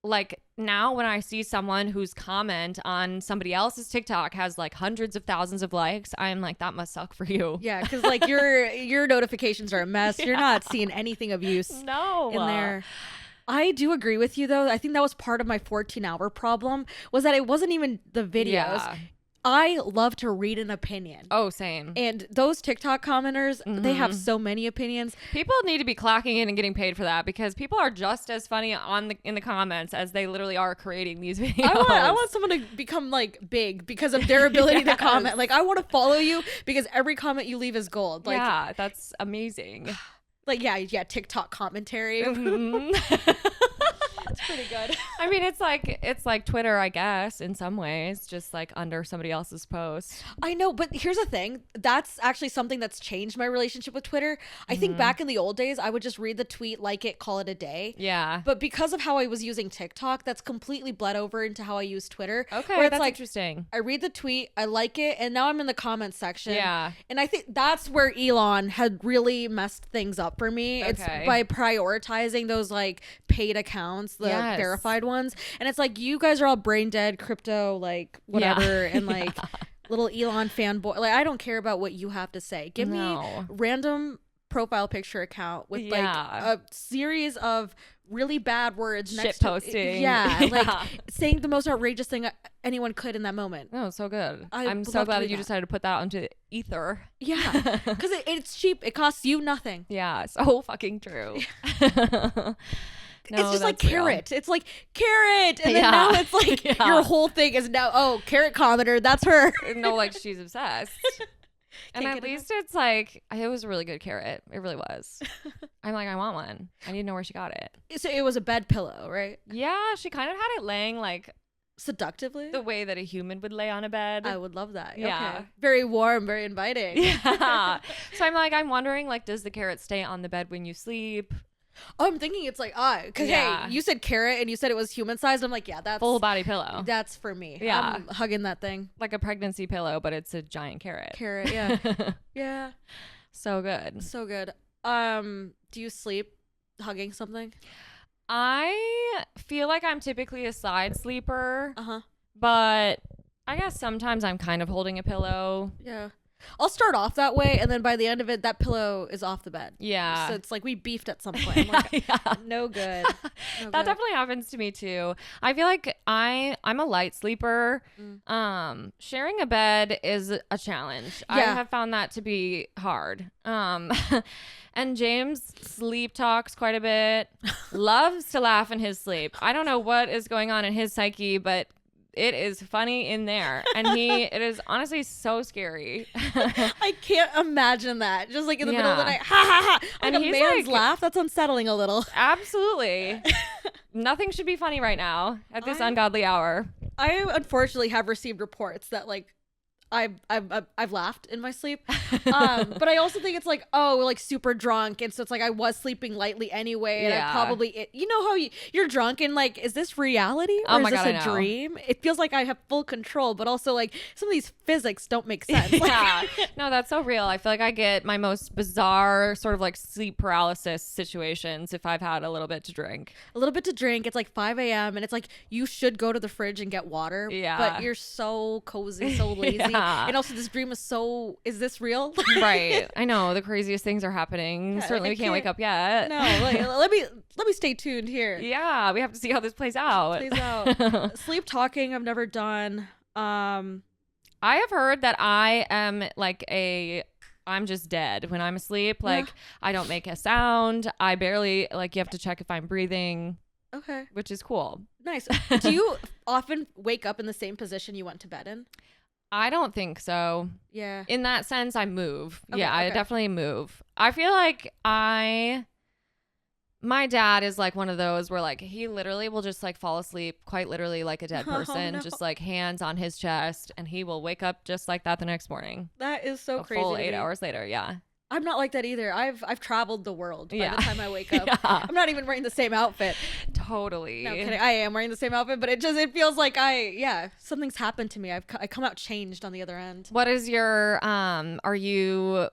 like now when I see someone whose comment on somebody else's TikTok has like hundreds of thousands of likes, I'm like, that must suck for you. Yeah, because like your notifications are a mess. You're not seeing anything of use No. in there. I do agree with you though. I think that was part of my 14-hour problem was that it wasn't even the videos. Yeah. I love to read an opinion. Oh, same. And those TikTok commenters, they have Mhm. so many opinions. People need to be clocking in and getting paid for that because people are just as funny in the comments as they literally are creating these videos. I want someone to become like big because of their ability to Yes. comment. Like I want to follow you because every comment you leave is gold. Like yeah, that's amazing. yeah, TikTok commentary. Mhm. It's pretty good. I mean, it's like Twitter, I guess, in some ways, just like under somebody else's post. I know, but here's the thing. That's actually something that's changed my relationship with Twitter. I think back in the old days, I would just read the tweet, like it, call it a day. Yeah. But because of how I was using TikTok, that's completely bled over into how I use Twitter. Okay, where it's that's like, interesting. I read the tweet, I like it, and now I'm in the comments section. Yeah. And I think that's where Elon had really messed things up for me. Okay. It's by prioritizing those like paid accounts, the Yes. verified ones. And it's like, you guys are all brain dead, crypto, like whatever, and like little Elon fanboy. Like, I don't care about what you have to say. Give me No. random profile picture account with like Yeah. a series of really bad words Shit next to posting. yeah, Yeah. like saying the most outrageous thing anyone could in that moment. No, so good. I I'm would so love to glad do that you that. decided to put that onto ether. Yeah, because it's cheap. It costs you nothing. Yeah, so fucking true. It's just like carrot. It's like carrot, and then Yeah. now it's like Yeah. your whole thing is now carrot commenter. That's her. No, like she's obsessed. And Can't at get enough. least it's like, it was a really good carrot. It really was. I'm like, I want one. I need to know where she got it. So it was a bed pillow, right? Yeah, she kind of had it laying like Seductively. the way that a human would lay on a bed. I would love that. Yeah. Okay. Very warm, very inviting. Yeah. So I'm wondering, like, does the carrot stay on the bed when you sleep? Oh, I'm thinking it's like, because Yeah. hey, you said carrot and you said it was human sized. I'm like, yeah, that's Full body pillow. That's for me. Yeah. I'm hugging that thing. Like a pregnancy pillow, but it's a giant carrot. Carrot, yeah. Yeah. So good. So good. Do you sleep hugging something? I feel like I'm typically a side sleeper, Uh-huh. but I guess sometimes I'm kind of holding a pillow. Yeah. I'll start off that way, and then by the end of it, that pillow is off the bed. Yeah. So it's like we beefed at some point. I'm like, Yeah. no good. No That good. definitely happens to me too. I feel like I'm a light sleeper. Sharing a bed is a challenge. I Yeah. have found that to be hard. And James sleep talks quite a bit. Loves to laugh in his sleep. I don't know what is going on in his psyche, but it is funny in there. And it is honestly so scary. I can't imagine that. Just like in the middle of the Yeah. night, ha ha ha. Like And a he's man's like- laugh, that's unsettling a little. Absolutely. Nothing should be funny right now at this ungodly hour. I unfortunately have received reports that like I've laughed in my sleep, but I also think it's like, oh, we're like super drunk, and so it's like I was sleeping lightly anyway, and I Yeah. probably you know how you're drunk and like, is this reality or Oh my is this God, I a know. dream? It feels like I have full control, but also like some of these physics don't make sense. Yeah. No, that's so real. I feel like I get my most bizarre sort of like sleep paralysis situations if I've had a little bit to drink. A little bit to drink. It's like 5 a.m. and it's like you should go to the fridge and get water. Yeah. But you're so cozy, so lazy. Yeah. And also this dream is this real? Right. I know the craziest things are happening. Yeah, Certainly I we can't wake can't- up yet. No, like, let me stay tuned here. Yeah, we have to see how this plays out. Plays out. Sleep talking I've never done. I have heard that I am like I'm just dead when I'm asleep. Like I don't make a sound. I barely like you have to check if I'm breathing, Okay. which is cool. Nice. Do you often wake up in the same position you went to bed in? I don't think so. Yeah. In that sense, I move. Okay, Yeah, I okay. definitely move. I feel like my dad is like one of those where like he literally will just like fall asleep quite literally like a dead Oh, person, no. just like hands on his chest, and he will wake up just like that the next morning. That is so A crazy. full to 8 me. hours later. Yeah. I'm not like that either. I've traveled the world by Yeah. the time I wake up. Yeah. I'm not even wearing the same outfit. Totally. No kidding. I am wearing the same outfit, but it feels like something's happened to me. I come out changed on the other end. What is your are you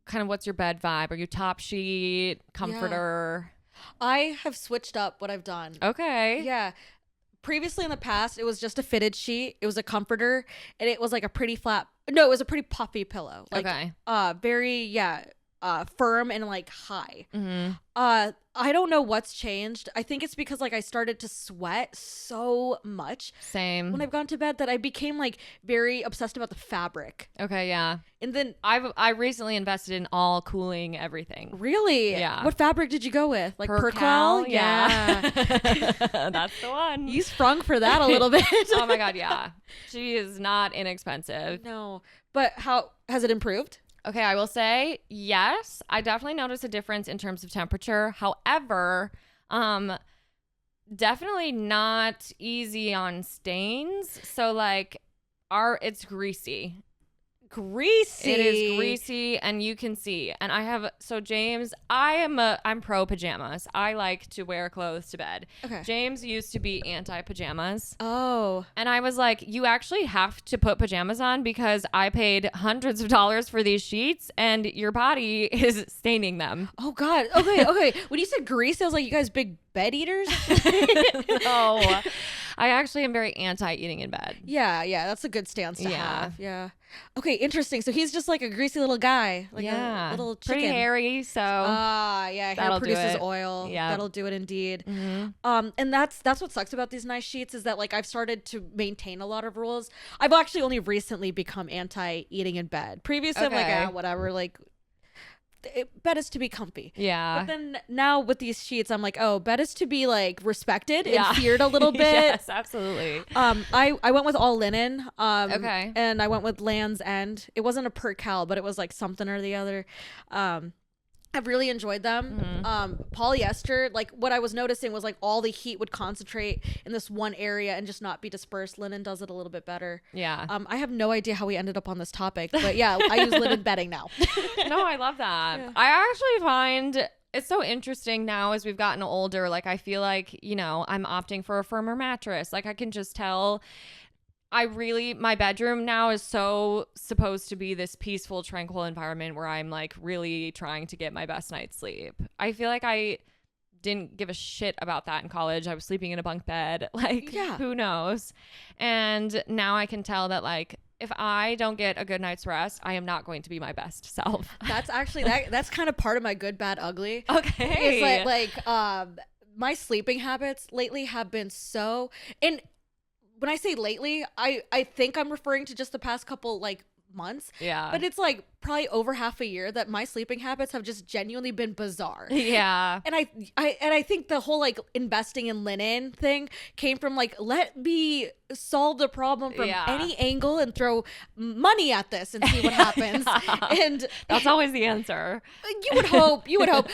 kind of what's your bed vibe? Are you top sheet, comforter? I have switched up what I've done. Okay. Yeah. Previously in the past, it was just a fitted sheet. It was a comforter, and it was like a pretty flat. No, it was a pretty puffy pillow. Like, Okay. very firm and like high. Mm-hmm. I don't know what's changed. I think it's because like I started to sweat so much Same. when I've gone to bed that I became like very obsessed about the fabric. Okay, yeah. And then I recently invested in all cooling everything. really, Yeah. what fabric did you go with? Like Percal, Percal? yeah. That's the one. You sprung for that a little bit. Oh my god, yeah. She is not inexpensive. No, but how has it improved? Okay, I will say yes. I definitely noticed a difference in terms of temperature. However, definitely not easy on stains. So like it's greasy. Greasy. It is greasy and you can see. And James, I'm pro pajamas. I like to wear clothes to bed. Okay. James used to be anti pajamas. Oh. And I was like, you actually have to put pajamas on because I paid hundreds of dollars for these sheets and your body is staining them. Oh God. Okay. When you said greasy, I was like, you guys big bed eaters? No, I actually am very anti eating in bed. Yeah, that's a good stance to Yeah. have. Yeah. Okay, interesting. So he's just like a greasy little guy, like a little chicken. pretty hairy. So Yeah, hair That'll do produces it. oil. Yeah. That'll do it indeed. Mhm. And that's what sucks about these nice sheets is that like I've started to maintain a lot of rules. I've actually only recently become anti eating in bed. Previously, I'm Okay. like, whatever. Like, bed is to be comfy. yeah. But then now with these sheets, I'm like, oh, bed is to be like respected Yeah. and feared a little bit. Yes, absolutely. I went with all linen. Okay. And I went with Land's End. It wasn't a Percal, but it was like something or the other. I've really enjoyed them. Polyester, like what I was noticing was like all the heat would concentrate in this one area and just not be dispersed. Linen does it a little bit better. Yeah. I have no idea how we ended up on this topic, but yeah, I use linen bedding now. No, I love that. Yeah. I actually find it's so interesting now as we've gotten older. Like, I feel like, you know, I'm opting for a firmer mattress. Like, I can just tell my bedroom now is so supposed to be this peaceful, tranquil environment where I'm like really trying to get my best night's sleep. I feel like I didn't give a shit about that in college. I was sleeping in a bunk bed. Like, who knows? And now I can tell that, like, if I don't get a good night's rest, I am not going to be my best self. That's actually that's kind of part of my good, bad, ugly. Okay. It's like my sleeping habits lately have been so, and when I say lately, I think I'm referring to just the past couple like months. Yeah. But it's like probably over half a year that my sleeping habits have just genuinely been bizarre. Yeah. And I think the whole like investing in linen thing came from like, let me solve the problem from any angle and throw money at this and see what happens. And that's always the answer. You would hope.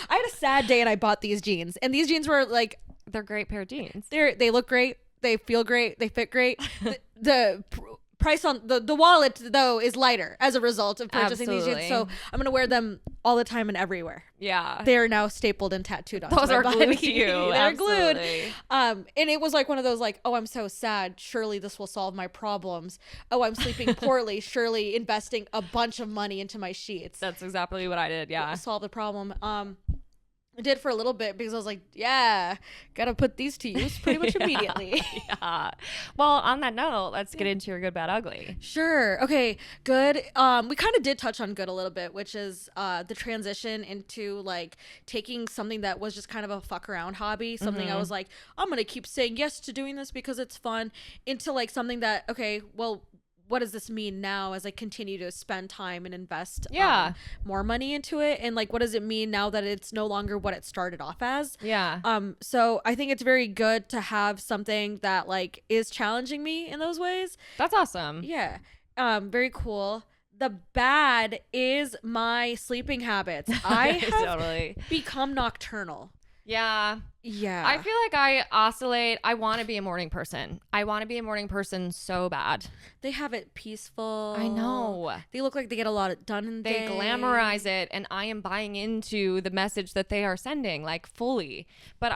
I had a sad day and I bought these jeans, and these jeans were like, they're great pair of jeans. They look great. They feel great. They fit great. The price on the wallet though is lighter as a result of purchasing these jeans. So I'm gonna wear them all the time and everywhere. Yeah, they are now stapled and tattooed on. Those are glued to you. They're glued. And it was like one of those like, oh, I'm so sad. Surely this will solve my problems. Oh, I'm sleeping poorly. Surely investing a bunch of money into my sheets. That's exactly what I did. Yeah, solve the problem. I did for a little bit because I was like, yeah, gotta put these to use pretty much immediately. Yeah. Well, on that note, let's get into your good, bad, ugly. Sure. Okay, good. We kind of did touch on good a little bit, which is the transition into like taking something that was just kind of a fuck around hobby, something I was like, I'm gonna keep saying yes to doing this because it's fun, into like something that, okay, well, what does this mean now as I continue to spend time and invest more money into it? And like, what does it mean now that it's no longer what it started off as? Yeah. So I think it's very good to have something that like is challenging me in those ways. That's awesome. Yeah. Very cool. The bad is my sleeping habits. I have become nocturnal. Yeah. I feel like I oscillate. I want to be a morning person. So bad. They have it peaceful. I know. They look like they get a lot done in the day. They glamorize it, and I am buying into the message that they are sending, like, fully. But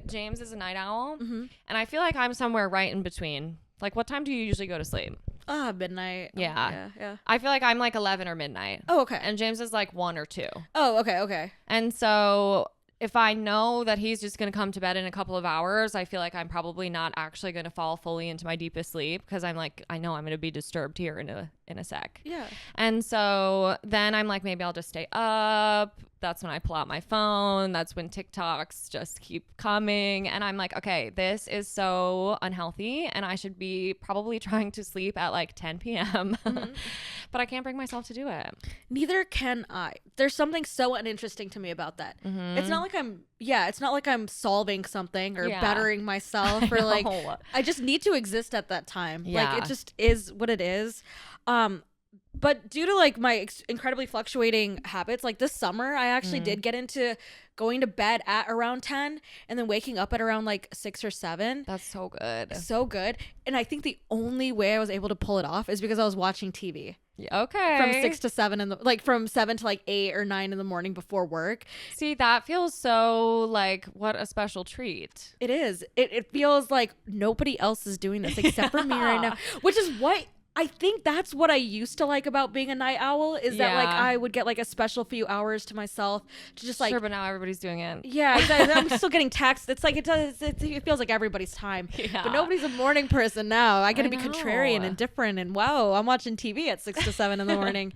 James is a night owl, and I feel like I'm somewhere right in between. Like, what time do you usually go to sleep? Midnight. Yeah. I feel like I'm like 11 or midnight. Oh, okay. And James is like 1 or 2. Oh, okay. And so if I know that he's just going to come to bed in a couple of hours, I feel like I'm probably not actually going to fall fully into my deepest sleep because I'm like, I know I'm going to be disturbed here in a sec. Yeah. And so then I'm like, maybe I'll just stay up. That's when I pull out my phone. That's when TikToks just keep coming. And I'm like, okay, this is so unhealthy and I should be probably trying to sleep at like 10 p.m. But I can't bring myself to do it. Neither can I. There's something so uninteresting to me about that. It's not like I'm solving something or bettering myself or like, I just need to exist at that time. Yeah. Like it just is what it is. But due to like my incredibly fluctuating habits, like this summer, I actually did get into going to bed at around 10 and then waking up at around like 6 or 7. That's so good. So good. And I think the only way I was able to pull it off is because I was watching TV. Yeah, okay. From 6 to 7 from 7 to like 8 or 9 in the morning before work. See, that feels so like what a special treat. It is. It feels like nobody else is doing this except for me right now, which is what I think that's what I used to like about being a night owl is that like I would get like a special few hours to myself to just like. Sure, but now everybody's doing it. Yeah, I'm still getting taxed. It's like it feels like everybody's time. Yeah. But nobody's a morning person now. I got to be contrarian and different. And wow, I'm watching TV at 6 to 7 in the morning.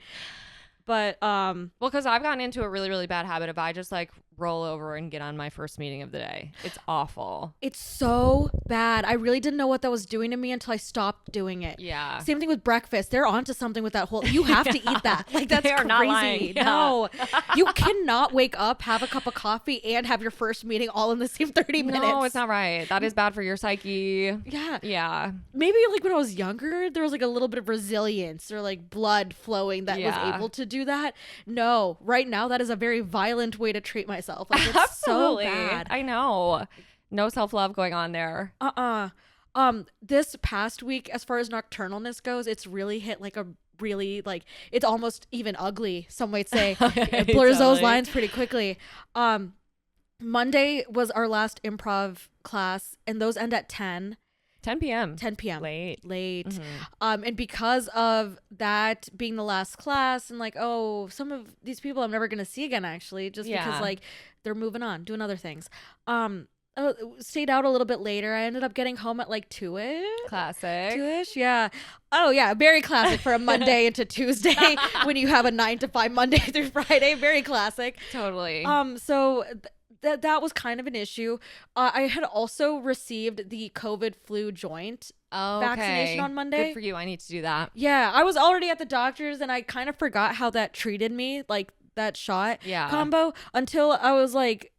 But well, because I've gotten into a really, really bad habit of I just like roll over and get on my first meeting of the day. It's awful. It's so bad. I really didn't know what that was doing to me until I stopped doing it. Yeah. Same thing with breakfast. They're onto something with that whole. You have to eat that. Like that's they are crazy. Not lying. Yeah. No, you cannot wake up, have a cup of coffee, and have your first meeting all in the same 30 minutes. No, it's not right. That is bad for your psyche. Yeah. Yeah. Maybe like when I was younger, there was like a little bit of resilience or like blood flowing that was able to do that. No, right now that is a very violent way to treat myself. Like it's Absolutely. so bad. I know. No self-love going on there. This past week, as far as nocturnalness goes, it's really hit like a really like, it's almost even ugly, some might say. It blurs those lines pretty quickly. Monday was our last improv class, and those end at 10 p.m. late. Mm-hmm. And because of that being the last class, and like, oh, some of these people I'm never gonna see again, actually, just because like they're moving on, doing other things. Stayed out a little bit later. I ended up getting home at like 2ish. Classic. 2ish, yeah. Oh yeah, very classic for a Monday into Tuesday when you have a 9 to 5 Monday through Friday. Very classic. Totally. So that was kind of an issue. I had also received the COVID flu joint vaccination on Monday. Good for you. I need to do that. Yeah, I was already at the doctor's, and I kind of forgot how that treated me, like that shot combo, until it was like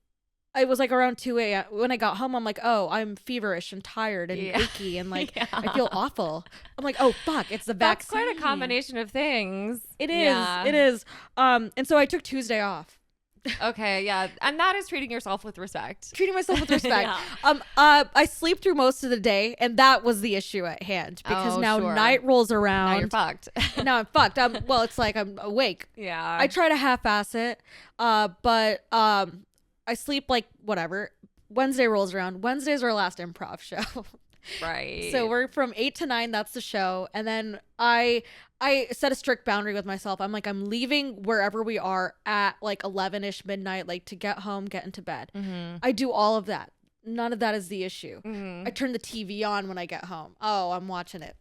around 2 a.m. when I got home. I'm like, oh, I'm feverish and tired and achy and like I feel awful. I'm like, oh fuck, it's the vaccine. That's quite a combination of things. It is. Yeah. It is. And so I took Tuesday off. Okay, yeah. And that is treating yourself with respect. Treating myself with respect. I sleep through most of the day, and that was the issue at hand, because now night rolls around. Now you're fucked. Now I'm fucked. Well, it's like I'm awake. Yeah. I try to half-ass it, but I sleep like whatever. Wednesday rolls around. Wednesday's our last improv show. Right. So we're from 8 to 9. That's the show. And then I set a strict boundary with myself. I'm like, I'm leaving wherever we are at like 11ish midnight, like to get home, get into bed. Mm-hmm. I do all of that. None of that is the issue. Mm-hmm. I turn the TV on when I get home. Oh, I'm watching it.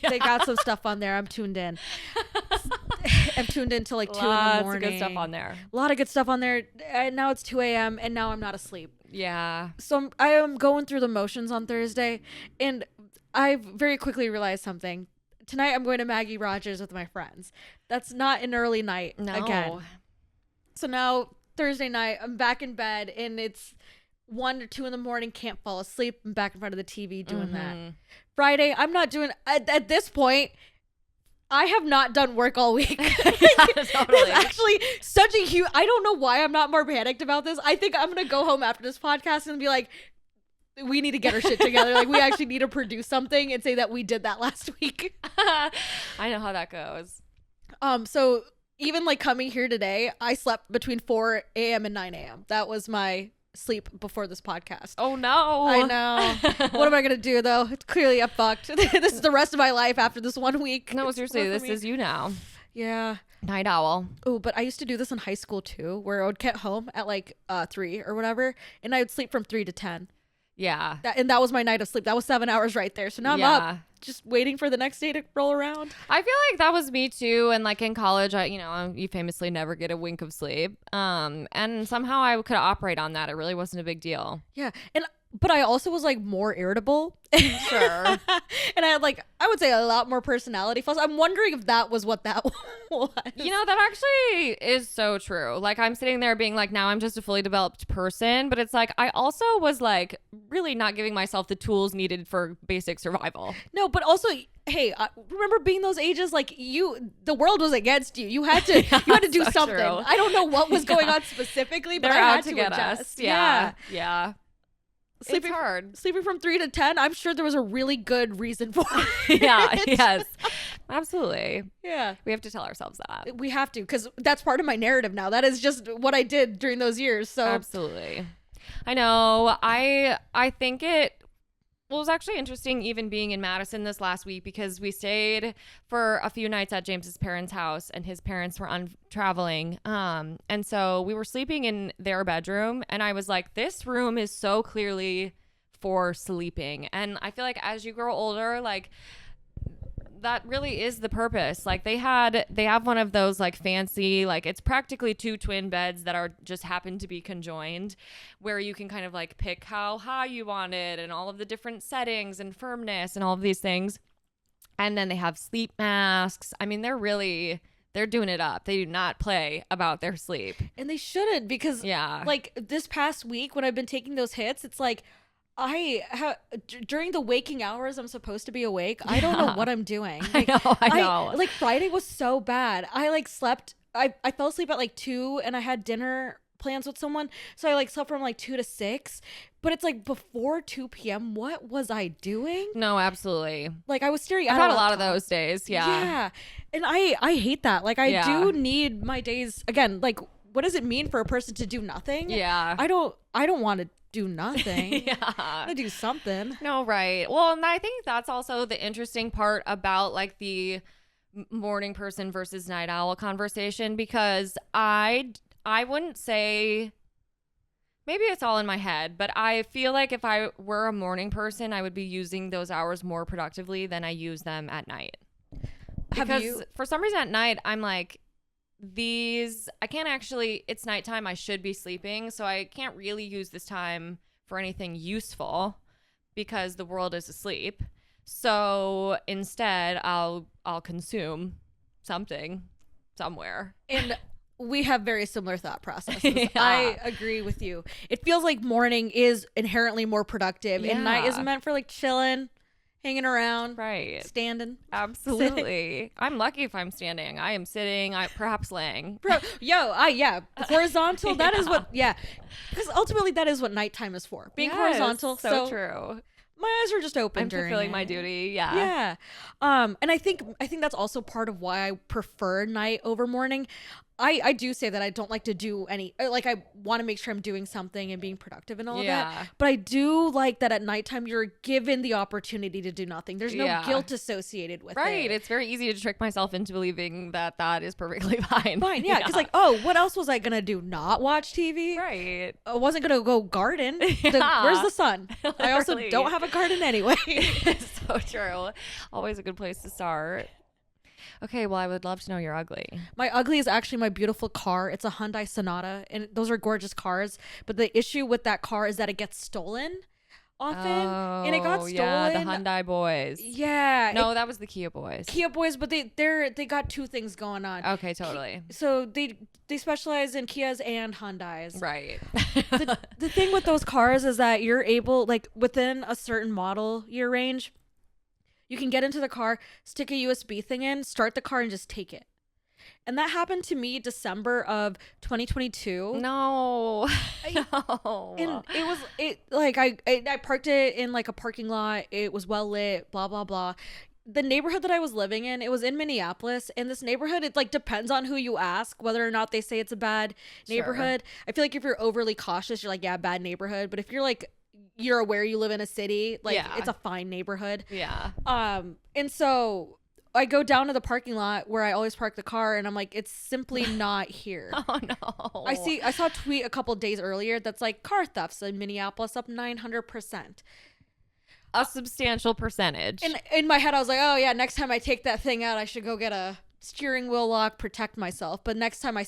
They got some stuff on there. I'm tuned in. I'm tuned in till like 2 in the morning. Lots of good stuff on there. A lot of good stuff on there. And now it's 2 a.m. and now I'm not asleep. Yeah. So I am going through the motions on Thursday, and I very quickly realized something. Tonight I'm going to Maggie Rogers with my friends. That's not an early night again. So now Thursday night I'm back in bed, and it's 1 or 2 in the morning, can't fall asleep. I'm back in front of the TV doing that. Friday, I'm not doing, at this point, I have not done work all week. There's actually such a huge, I don't know why I'm not more panicked about this. I think I'm going to go home after this podcast and be like, we need to get our shit together. Like, we actually need to produce something and say that we did that last week. I know how that goes. So even like coming here today, I slept between 4 a.m. and 9 a.m. That was my sleep before this podcast. Oh no. I know. What am I gonna do though? It's clearly I'm fucked. This is the rest of my life after this 1 week. No, seriously, this is you now. Yeah. Night owl. Oh, but I used to do this in high school too, where I would get home at like 3 or whatever, and I would sleep from 3 to 10. Yeah. That was my night of sleep. That was 7 hours right there. So now I'm up, just waiting for the next day to roll around. I feel like that was me too. And like in college, you famously never get a wink of sleep. And somehow I could operate on that. It really wasn't a big deal. Yeah. But I also was like more irritable. Sure. And I had like, I would say a lot more personality flaws. I'm wondering if that was what that was. That actually is so true. Like I'm sitting there being like, now I'm just a fully developed person. But it's like, I also was like really not giving myself the tools needed for basic survival. No, but also, hey, remember being those ages, like the world was against you. You had to, do so something. True. I don't know what was going on specifically, but I had to get adjust. Us. Yeah. It's hard. Sleeping from 3 to 10, I'm sure there was a really good reason for it. Yes. Absolutely. Yeah. We have to tell ourselves that. We have to, because that's part of my narrative now. That is just what I did during those years. So absolutely. I know. I think it was actually interesting even being in Madison this last week, because we stayed for a few nights at James's parents' house, and his parents were traveling. And so we were sleeping in their bedroom, and I was like, this room is so clearly for sleeping. And I feel like as you grow older, like that really is the purpose. Like they have one of those like fancy, like it's practically 2 twin beds that are just happen to be conjoined, where you can kind of like pick how high you want it and all of the different settings and firmness and all of these things. And then they have sleep masks. I mean, they're doing it up. They do not play about their sleep. And they shouldn't, because like this past week when I've been taking those hits, it's like during the waking hours I'm supposed to be awake. I don't know what I'm doing. Like, I know. Like Friday was so bad. I like slept. I fell asleep at like 2, and I had dinner plans with someone. So I like slept from like 2 to 6. But it's like before 2 p.m. What was I doing? No, absolutely. Like I was staring I've at had a lot of those days. Yeah. Yeah. And I hate that. Like I Yeah. do need my days again. Like what does it mean for a person to do nothing? Yeah. I don't want to do nothing. Yeah. I want to do something. No, right. Well, and I think that's also the interesting part about like the morning person versus night owl conversation, because I wouldn't say, maybe it's all in my head, but I feel like if I were a morning person, I would be using those hours more productively than I use them at night. Because for some reason at night, I'm like, I can't actually, it's nighttime, I should be sleeping, so I can't really use this time for anything useful because the world is asleep. So instead, I'll consume something somewhere. And we have very similar thought processes. Yeah. I agree with you. It feels like morning is inherently more productive, and night is meant for like chilling, hanging around, Right. standing. Absolutely. I'm lucky if I'm standing. I am sitting, perhaps laying. Horizontal. That is what, because ultimately that is what nighttime is for. Being horizontal. So true. My eyes are just open. I'm fulfilling my duty. Yeah. Yeah. And I think that's also part of why I prefer night over morning. I do say that I don't like to do any, like I want to make sure I'm doing something and being productive and all of that. But I do like that at nighttime you're given the opportunity to do nothing. There's no guilt associated with it. Right. It's very easy to trick myself into believing that is perfectly fine. Yeah. Because like, oh, what else was I going to do? Not watch TV? Right. I wasn't going to go garden. Where's the sun? I also don't have a garden anyway. So true. Always a good place to start. Okay, well, I would love to know your ugly. My ugly is actually my beautiful car. It's a Hyundai Sonata, and those are gorgeous cars. But the issue with that car is that it gets stolen often, and it got stolen. Yeah, the Hyundai boys. Yeah. No, that was the Kia boys. Kia boys, but they got two things going on. Okay, totally. So they specialize in Kias and Hyundais. Right. The thing with those cars is that you're able, like within a certain model year range, you can get into the car, stick a USB thing in, start the car, and just take it. And that happened to me December of 2022. No. And I parked it in like a parking lot. It was well lit, blah, blah, blah. The neighborhood that I was living in, it was in Minneapolis. And this neighborhood, it like depends on who you ask, whether or not they say it's a bad neighborhood. Sure. I feel like if you're overly cautious, you're like, yeah, bad neighborhood. But if you're like, you're aware you live in a city, like it's a fine neighborhood. Yeah. And so I go down to the parking lot where I always park the car, and I'm like, it's simply not here. Oh no. I saw a tweet a couple days earlier that's like, car thefts in Minneapolis up 900%. A substantial percentage. And in my head, I was like, oh yeah, next time I take that thing out, I should go get a steering wheel lock, protect myself. But next time I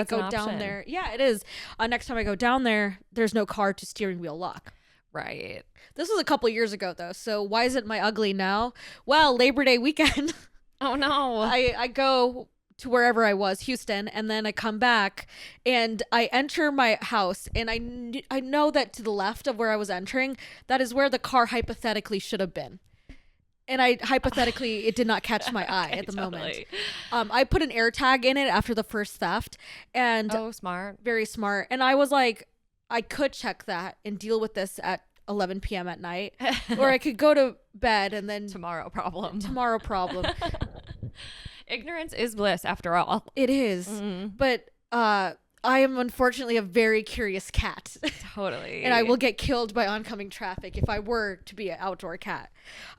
go down there, yeah, it is. Next time I go down there, there's no car to steering wheel lock. Right. This was a couple years ago though, so why is it my ugly now? Well, Labor Day weekend. Oh no. I go to wherever I was, Houston, and then I come back and I enter my house, and I know that to the left of where I was entering, that is where the car hypothetically should have been. And hypothetically, it did not catch my eye at the moment. I put an air tag in it after the first theft, and smart. Very smart. And I was like, I could check that and deal with this at 11 p.m. at night, or I could go to bed and then tomorrow problem. Ignorance is bliss, after all. It is. Mm-hmm. But I am unfortunately a very curious cat. Totally. And I will get killed by oncoming traffic if I were to be an outdoor cat.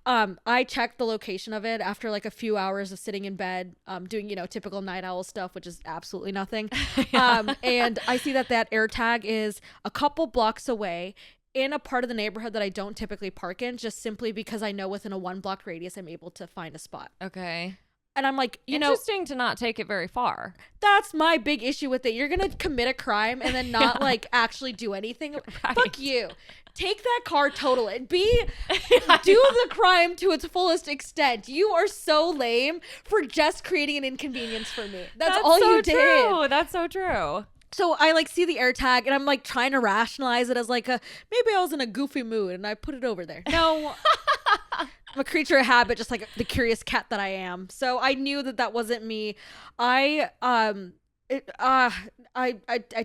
I checked the location of it after like a few hours of sitting in bed, doing, typical night owl stuff, which is absolutely nothing. And I see that air tag is a couple blocks away in a part of the neighborhood that I don't typically park in, just simply because I know within a 1 block radius, I'm able to find a spot. Okay. And I'm like, interesting to not take it very far. That's my big issue with it. You're going to commit a crime and then not like actually do anything. Right. Fuck you. Take that car, total it. Do the crime to its fullest extent. You are so lame for just creating an inconvenience for me. That's all so you true. did. That's so true. So I like see the air tag and I'm like trying to rationalize it as like maybe I was in a goofy mood and I put it over there. No. I'm a creature of habit, just like the curious cat that I am. So I knew that wasn't me. I I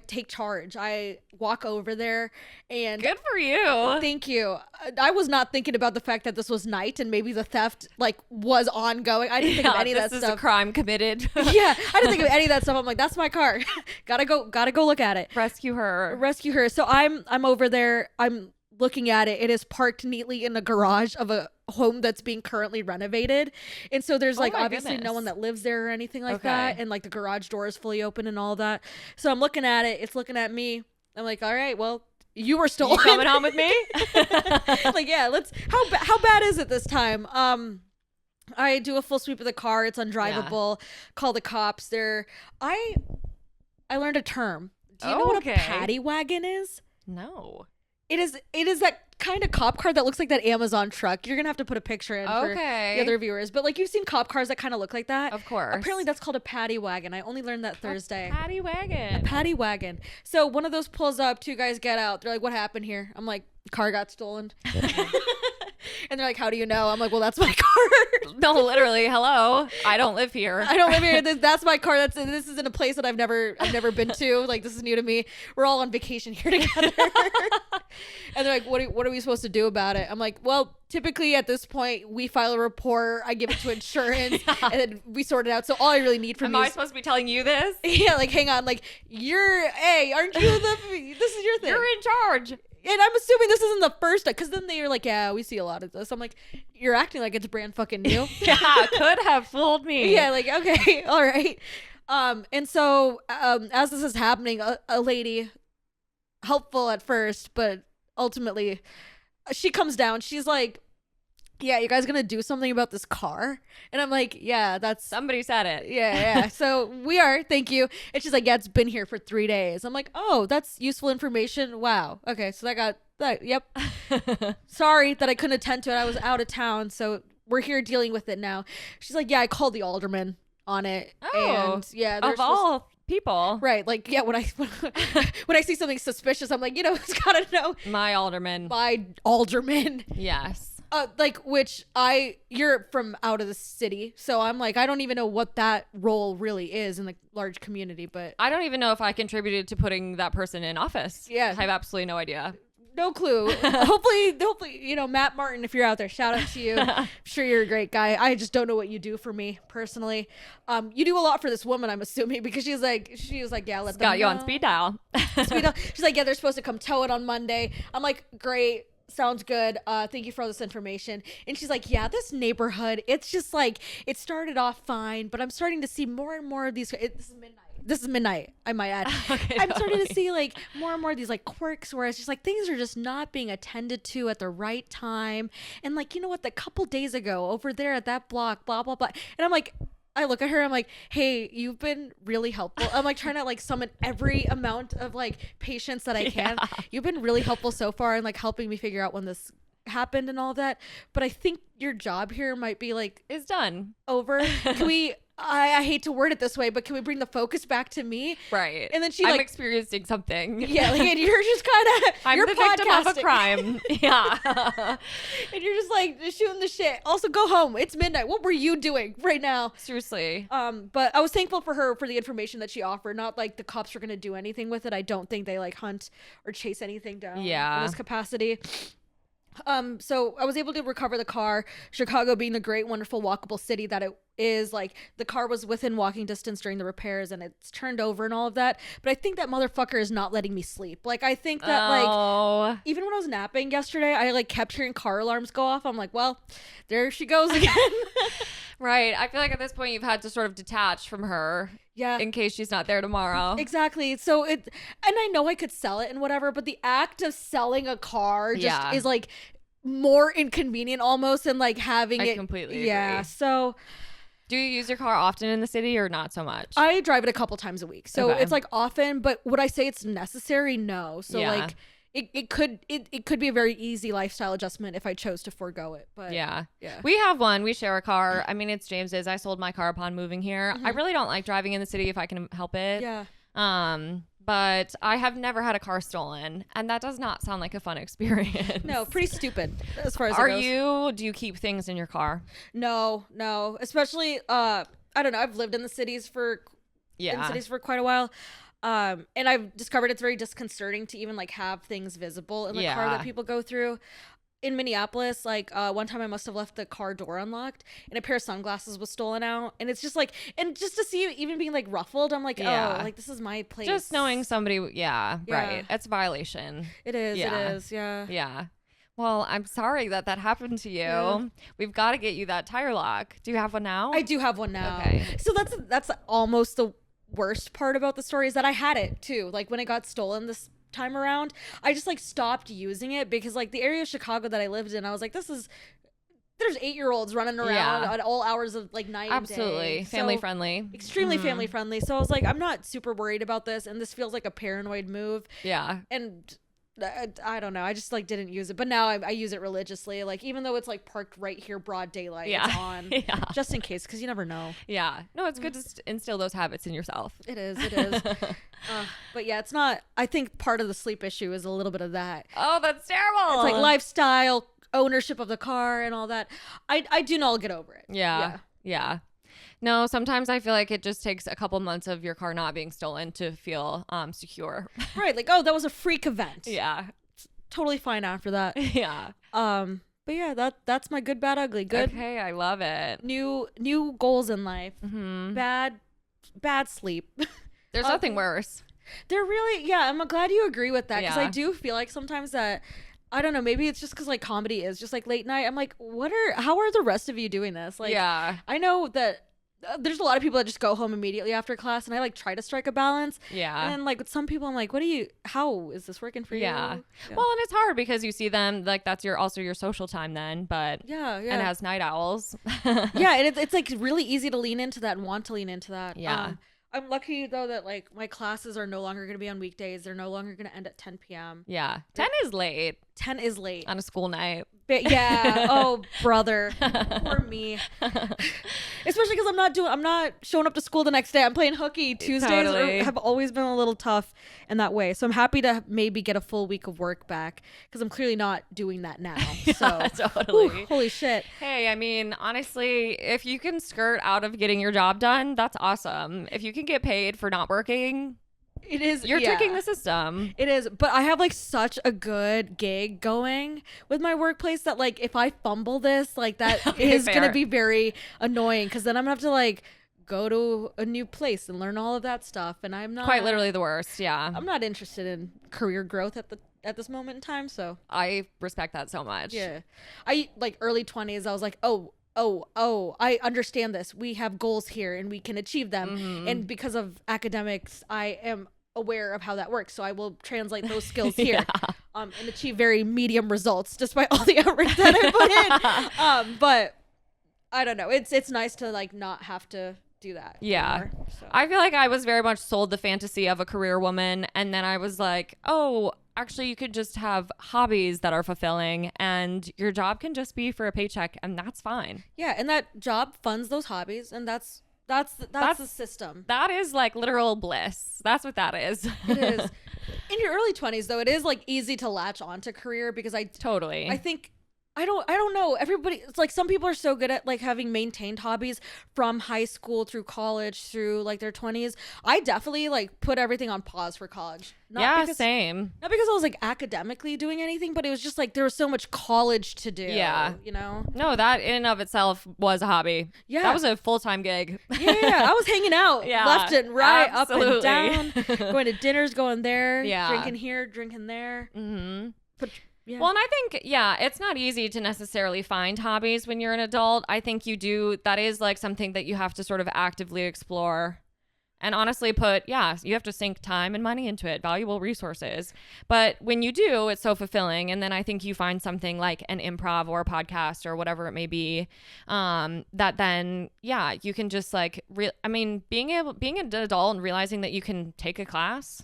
take charge. I walk over there and Good for you. thank you. I was not thinking about the fact that this was night and maybe the theft like was ongoing. I didn't think of any of that This is stuff. a crime committed. Yeah, I didn't think of any of that stuff. I'm like, that's my car. Gotta go look at it. Rescue her. So I'm over there. I'm looking at it. It is parked neatly in the garage of a home that's being currently renovated. And so there's like my obviously no goodness. one that lives there or anything like Okay. that. And like the garage door is fully open and all that. So I'm looking at it. It's looking at me. I'm like, all right, well, you were stolen. You coming home with me? Like, yeah, let's how bad is it this time? I do a full sweep of the car. It's undrivable. Call the cops. I learned a term. Do you know what a Okay. paddy wagon is? No. It is that kind of cop car that looks like that Amazon truck. You're gonna have to put a picture in for Okay. the other viewers. But like you've seen cop cars that kind of look like that. Of course. Apparently that's called a paddy wagon. I only learned that Thursday. Paddy wagon. Paddy wagon. So one of those pulls up, two guys get out. They're like, what happened here? I'm like, car got stolen. And they're like, how do you know? I'm like, well, that's my car. No, literally. Hello. I don't live here. I don't live here. That's my car. This is in a place that I've never been to. Like, this is new to me. We're all on vacation here together. And they're like, what are we supposed to do about it? I'm like, well, typically at this point we file a report. I give it to insurance, and then we sort it out. So all I really need from Am you I is, supposed to be telling you this? yeah, like hang on, like aren't you this is your thing? You're in charge. And I'm assuming this isn't the first time, because then they were like, yeah, we see a lot of this. I'm like, you're acting like it's brand fucking new. Yeah, could have fooled me. Yeah, like, okay, all right. And so as this is happening, a lady, helpful at first, but ultimately, she comes down. She's like, yeah, you guys gonna do something about this car? And I'm like, yeah, that's Somebody said it. yeah. So we are, thank you. And she's like, yeah, it's been here for 3 days. I'm like, oh, that's useful information. Wow. Okay, so yep. Sorry that I couldn't attend to it. I was out of town, so we're here dealing with it now. She's like, yeah, I called the alderman on it. Oh, and yeah, they're of all people. right, like, yeah, when I see something suspicious, I'm like, who's gotta know? My alderman. My alderman. Yes. You're from out of the city, so I'm like, I don't even know what that role really is in the large community, but I don't even know if I contributed to putting that person in office. Yeah. I have absolutely no idea. no clue. hopefully, Matt Martin, if you're out there, shout out to you. I'm sure you're a great guy. I just don't know what you do for me personally. You do a lot for this woman, I'm assuming, because she was like, yeah, let them Got you on know. speed dial. Speed dial. She's like, yeah, they're supposed to come tow it on Monday. I'm like, great. Sounds good. Thank you for all this information. And she's like, yeah, this neighborhood, it's just like, it started off fine, but I'm starting to see more and more of these. This is midnight, I might add. Okay, I'm starting to totally. see like more and more of these like quirks where it's just like things are just not being attended to at the right time. And like, you know what, the couple days ago over there at that block, blah, blah, blah. And I'm like, I look at her, I'm like, hey, you've been really helpful. I'm like trying to like summon every amount of like patience that I can. Yeah. You've been really helpful so far and like helping me figure out when this happened and all that. But I think your job here might be like It's done. over. Can we, I hate to word it this way, but can we bring the focus back to me? Right. And then she I'm like, experiencing something. yeah, like, and you're just kind of, I'm you're the victim of a podcasting. crime. Yeah. And you're just like just shooting the shit. Also, go home. It's midnight. What were you doing right now? Seriously. But I was thankful for her for the information that she offered. Not like the cops were gonna do anything with it. I don't think they like hunt or chase anything down. Yeah. In this capacity. So I was able to recover the car. Chicago being the great, wonderful, walkable city that it is, like the car was within walking distance during the repairs and it's turned over and all of that. But I think that motherfucker is not letting me sleep. Like I think that like even when I was napping yesterday, I like kept hearing car alarms go off. I'm like, well, there she goes again. Right. I feel like at this point you've had to sort of detach from her. Yeah. In case she's not there tomorrow. Exactly. So and I know I could sell it and whatever, but the act of selling a car just is like more inconvenient almost than like having I it. completely Yeah. agree. So Do you use your car often in the city or not so much? I drive it a couple times a week. So Okay. it's like often, but would I say it's necessary? No. So Yeah. like it could be a very easy lifestyle adjustment if I chose to forego it. But Yeah. Yeah. We have one. We share a car. I mean, it's James's. I sold my car upon moving here. I really don't like driving in the city if I can help it. Yeah. But I have never had a car stolen, and that does not sound like a fun experience. No, pretty stupid as far as Are it goes. do you keep things in your car? No. Especially I don't know. I've lived in the cities for in cities for quite a while. And I've discovered it's very disconcerting to even like have things visible in the car that people go through. In Minneapolis, like one time I must have left the car door unlocked and a pair of sunglasses was stolen out. And it's just like, and just to see you even being like ruffled, I'm like, oh, like this is my place. Just knowing somebody, right. It's a violation. It is, yeah. Yeah. Well, I'm sorry that happened to you. Yeah. We've got to get you that tire lock. Do you have one now? I do have one now. Okay. So that's almost the worst part about the story is that I had it too. Like when it got stolen this time around, I just like stopped using it because like the area of Chicago that I lived in, I was like, there's 8-year-olds running around at all hours of like night absolutely and day. Family friendly, extremely family friendly. So I was like, I'm not super worried about this, and this feels like a paranoid move. And I don't know, I just like didn't use it, but now I use it religiously, like even though it's like parked right here broad daylight, it's on just in case, because you never know. No, it's good to instill those habits in yourself. It is but yeah, it's not, I think part of the sleep issue is a little bit of that. Oh, that's terrible. It's like lifestyle, ownership of the car and all that. I do know I'll get over it. Yeah. No, sometimes I feel like it just takes a couple months of your car not being stolen to feel secure. Right. Like, oh, that was a freak event. Yeah. It's totally fine after that. Yeah. But yeah, that's my good, bad, ugly. Good. Okay, I love it. New goals in life. Mm-hmm. Bad sleep. There's nothing worse. They're really, I'm glad you agree with that, because I do feel like sometimes that, I don't know, maybe it's just because like comedy is just like late night. I'm like, how are the rest of you doing this? Like, I know that there's a lot of people that just go home immediately after class, and I like try to strike a balance. Yeah. And like with some people, I'm like, how is this working for you? Yeah. Well, and it's hard because you see them, like that's also your social time then, but and as night owls. Yeah. And it's like really easy to lean into that and want to lean into that. Yeah. I'm lucky though that like my classes are no longer going to be on weekdays. They're no longer going to end at 10 p.m. Yeah. 10 is late. 10 is late. On a school night. But yeah. Oh, brother. Poor me. Especially because I'm not showing up to school the next day. I'm playing hooky. Tuesdays have always been a little tough in that way. So I'm happy to maybe get a full week of work back, because I'm clearly not doing that now. So totally. Holy shit. Hey, I mean, honestly, if you can skirt out of getting your job done, that's awesome. If you can get paid for not working, it is, you're tricking the system. It is, but I have like such a good gig going with my workplace that like if I fumble this, like that is gonna be very annoying, because then I'm gonna have to like go to a new place and learn all of that stuff, and I'm not quite literally the worst. Yeah, I'm not interested in career growth at this moment in time, so I respect that so much. Yeah, I like early 20s, I was like, oh, I understand this. We have goals here and we can achieve them. Mm-hmm. And because of academics, I am aware of how that works. So I will translate those skills here and achieve very medium results despite all the effort that I put in. But I don't know. It's nice to like not have to do that. Yeah. Anymore, so. I feel like I was very much sold the fantasy of a career woman. And then I was like, oh, actually, you could just have hobbies that are fulfilling, and your job can just be for a paycheck, and that's fine. Yeah, and that job funds those hobbies, and that's the system. That is like literal bliss. That's what that is. It is. In your early 20s, though, it is like easy to latch onto career, because I think I don't know. Everybody, it's like some people are so good at like having maintained hobbies from high school through college through like their 20s. I definitely like put everything on pause for college. Same. Not because I was like academically doing anything, but it was just like there was so much college to do. Yeah. You know? No, that in and of itself was a hobby. Yeah. That was a full-time gig. Yeah. I was hanging out left and right, absolutely. Up and down, going to dinners, going there, drinking here, drinking there. Mm-hmm. But yeah. Well, and I think, it's not easy to necessarily find hobbies when you're an adult. I think that is like something that you have to sort of actively explore and honestly you have to sink time and money into it, valuable resources. But when you do, it's so fulfilling. And then I think you find something like an improv or a podcast or whatever it may be, that then, you can just like, being an adult and realizing that you can take a class,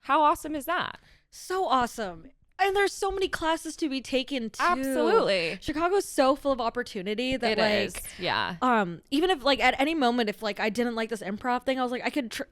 how awesome is that? So awesome. And there's so many classes to be taken too. Absolutely. Chicago's so full of opportunity that it is. Yeah. Even if like at any moment, if like I didn't like this improv thing, I was like, I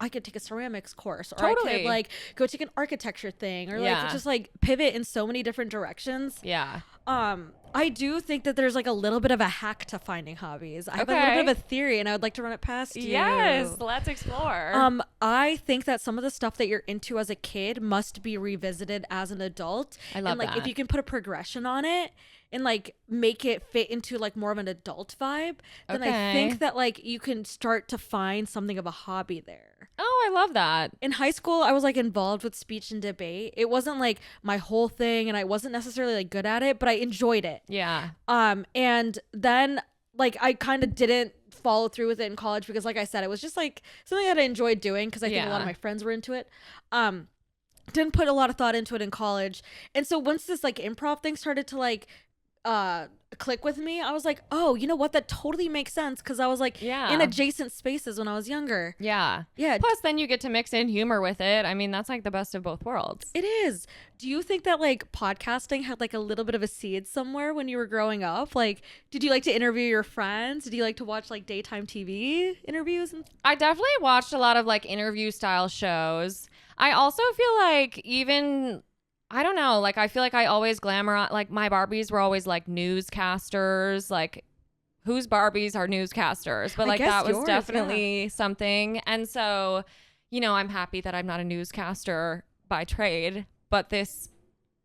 could take a ceramics course, or I could like go take an architecture thing, or like just like pivot in so many different directions. Yeah. I do think that there's like a little bit of a hack to finding hobbies. I have a little bit of a theory and I would like to run it past you. Yes, let's explore. I think that some of the stuff that you're into as a kid must be revisited as an adult. I love and like that. if you can put a progression on it and like make it fit into like more of an adult vibe, then I think that like you can start to find something of a hobby there. Oh, I love that. In high school, I was like involved with speech and debate. It wasn't like my whole thing and I wasn't necessarily like good at it, but I enjoyed it. Yeah. And then like I kind of didn't follow through with it in college because like I said, it was just like something that I enjoyed doing because I think a lot of my friends were into it. Didn't put a lot of thought into it in college. And so once this like improv thing started to like click with me, I was like, oh, you know what, that totally makes sense because I was like in adjacent spaces when I was younger. Yeah yeah Plus then you get to mix in humor with it. I mean, that's like the best of both worlds. It is. Do you think that like podcasting had like a little bit of a seed somewhere when you were growing up? Like, did you like to interview your friends? Did you like to watch like daytime TV interviews? I definitely watched a lot of like interview style shows. I also feel like even I don't know, like I feel like I always like my Barbies were always like newscasters, like whose Barbies are newscasters, but like that was definitely something. And so, you know, I'm happy that I'm not a newscaster by trade, but that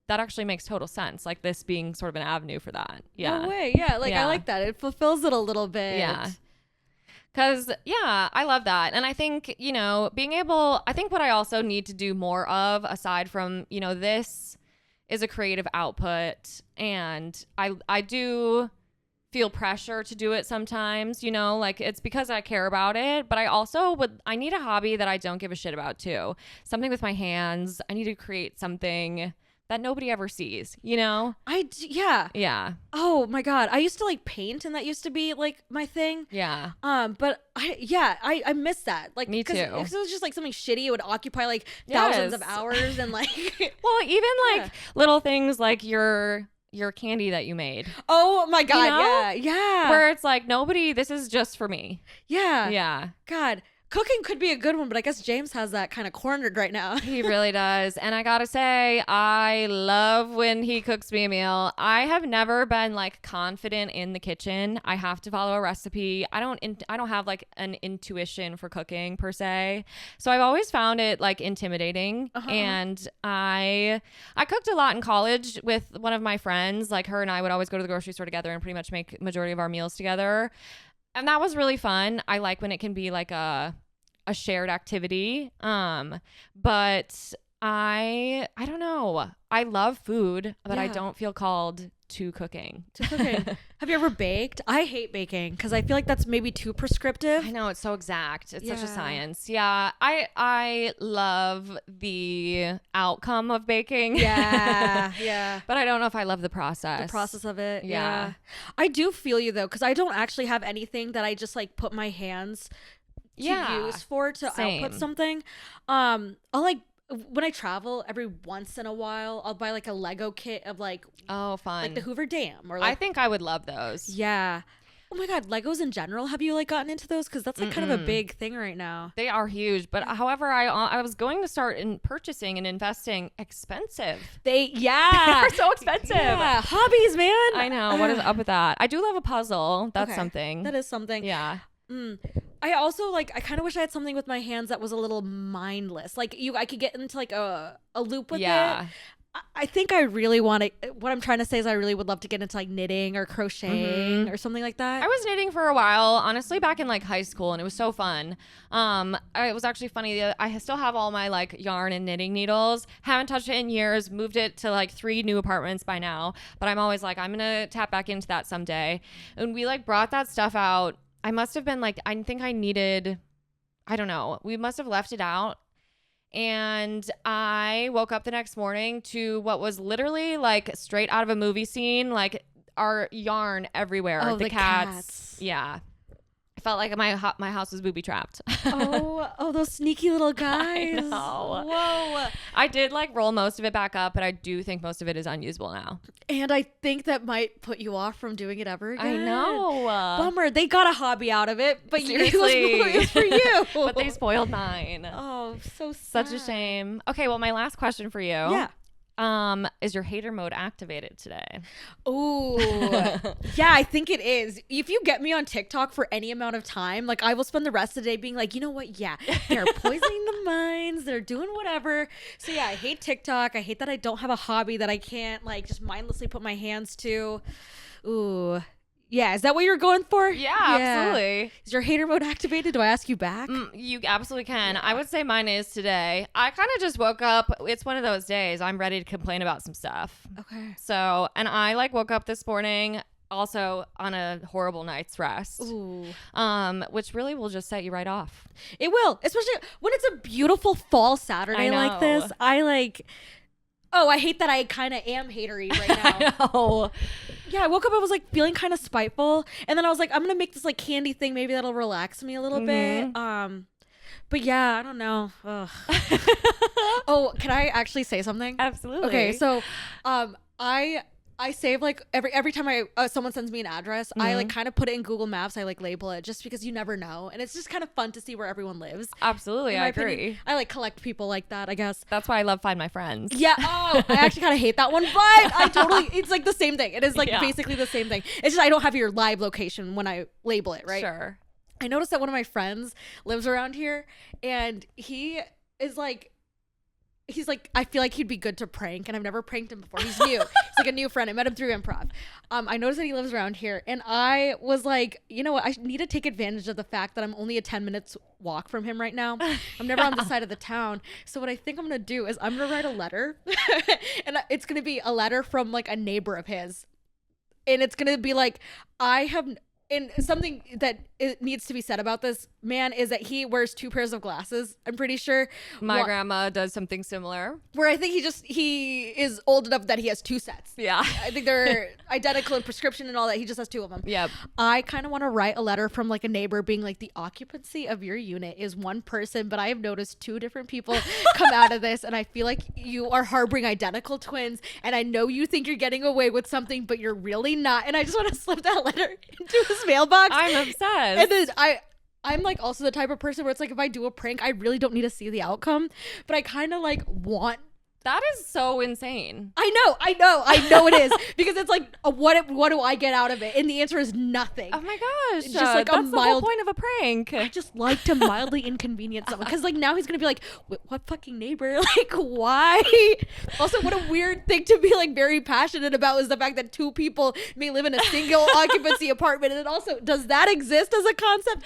actually makes total sense, like this being sort of an avenue for that. Yeah. No way. Yeah, like I like that. It fulfills it a little bit. Yeah. Because, yeah, I love that. And I think, you know, I think what I also need to do more of, aside from, you know, this is a creative output. And I do feel pressure to do it sometimes, you know, like it's because I care about it. But I need a hobby that I don't give a shit about too. Something with my hands. I need to create something that nobody ever sees, you know? Yeah. Oh my God. I used to like paint and that used to be like my thing. Yeah. But I miss that. Like, me too. Because it was just like something shitty. It would occupy like thousands of hours and like. Well, even like little things like your candy that you made. Oh my God. You know? Yeah. Where it's like, this is just for me. Yeah. Yeah. God. Cooking could be a good one, but I guess James has that kind of cornered right now. He really does. And I gotta say, I love when he cooks me a meal. I have never been like confident in the kitchen. I have to follow a recipe. I don't have like an intuition for cooking per se. So I've always found it like intimidating. And I cooked a lot in college with one of my friends. Like her and I would always go to the grocery store together and pretty much make majority of our meals together. And that was really fun. I like when it can be like a shared activity. But I don't know. I love food, but I don't feel called to cooking. Have you ever baked? I hate baking because I feel like that's maybe too prescriptive. I know, it's so exact. It's such a science. Yeah. I love the outcome of baking. Yeah. But I don't know if I love the process. The process of it. Yeah. I do feel you though, because I don't actually have anything that I just like put my hands to use for to output something. I'll like when I travel every once in a while, I'll buy like a Lego kit of like fun, like the Hoover Dam or like, I think I would love those. Yeah. Oh my God, Legos in general. Have you like gotten into those? Because that's like kind of a big thing right now. They are huge, but however, I was going to start in purchasing and investing. Expensive. They're so expensive. Yeah, hobbies, man. I know. What is up with that? I do love a puzzle. That's something. That is something. Yeah. I also like. I kind of wish I had something with my hands that was a little mindless. Like I could get into like a loop with it. I think I really want to. What I'm trying to say is, I really would love to get into like knitting or crocheting or something like that. I was knitting for a while, honestly, back in like high school, and it was so fun. It was actually funny. I still have all my like yarn and knitting needles. Haven't touched it in years. Moved it to like 3 new apartments by now, but I'm always like, I'm gonna tap back into that someday. And we like brought that stuff out. I must have been like, I think I needed, I don't know. We must have left it out. And I woke up the next morning to what was literally like straight out of a movie scene, like our yarn everywhere. Oh, the cats. Yeah. I felt like my house was booby trapped. Oh, those sneaky little guys. I know. Whoa. I did like roll most of it back up, but I do think most of it is unusable now. And I think that might put you off from doing it ever again. I know. Bummer. They got a hobby out of it, but seriously, it was for you. But they spoiled mine. Oh, so sad. Such a shame. Okay, well, my last question for you. Yeah. Is your hater mode activated today? Oh, yeah, I think it is. If you get me on TikTok for any amount of time, like I will spend the rest of the day being like, you know what? Yeah, they're poisoning the minds. They're doing whatever. So yeah, I hate TikTok. I hate that I don't have a hobby that I can't like just mindlessly put my hands to. Ooh. Yeah, is that what you're going for? Yeah, absolutely. Is your hater mode activated? Do I ask you back? You absolutely can. I would say mine is today. I kind of just woke up. It's one of those days. I'm ready to complain about some stuff. Okay. So, and I like woke up this morning also on a horrible night's rest. Ooh. Which really will just set you right off. It will, especially when it's a beautiful fall Saturday like this. I hate that I kind of am hatery right now. I know. Yeah, I woke up, I was like feeling kind of spiteful. And then I was like, I'm going to make this like candy thing. Maybe that'll relax me a little bit. But yeah, I don't know. Oh, can I actually say something? Absolutely. Okay, so I save like every time someone sends me an address, I like kind of put it in Google Maps. I like label it just because you never know, and it's just kind of fun to see where everyone lives. Absolutely, I agree. Opinion. I like collect people like that, I guess. That's why I love Find My Friends. Yeah. Oh, I actually kind of hate that one, but I totally. It's like the same thing. It is like basically the same thing. It's just I don't have your live location when I label it, right? Sure. I noticed that one of my friends lives around here, and he is like. He's like, I feel like he'd be good to prank, and I've never pranked him before. He's new. He's like a new friend. I met him through improv. I noticed that he lives around here, and I was like, you know what? I need to take advantage of the fact that I'm only a 10 minutes walk from him right now. I'm never on the side of the town. So what I think I'm going to do is I'm going to write a letter, and it's going to be a letter from like a neighbor of his. And it's going to be like, and something that it needs to be said about this man is that he wears 2 pairs of glasses. I'm pretty sure my grandma does something similar. Where I think he is old enough that he has 2 sets. Yeah. I think they're identical in prescription and all that. He just has 2 of them. Yep. I kind of want to write a letter from like a neighbor being like, the occupancy of your unit is 1 person, but I have noticed 2 different people come out of this, and I feel like you are harboring identical twins, and I know you think you're getting away with something, but you're really not. And I just want to slip that letter into his mailbox. I'm obsessed. And then I'm like also the type of person where it's like if I do a prank, I really don't need to see the outcome, but I kind of like want. That is so insane. I know it is because it's like what do I get out of it? And the answer is nothing. Oh my gosh. Just like that's the whole point of a prank. I just like to mildly inconvenience someone because like now he's gonna be like, what fucking neighbor? Like why? Also, what a weird thing to be like very passionate about is the fact that 2 people may live in a single occupancy apartment, and then also does that exist as a concept?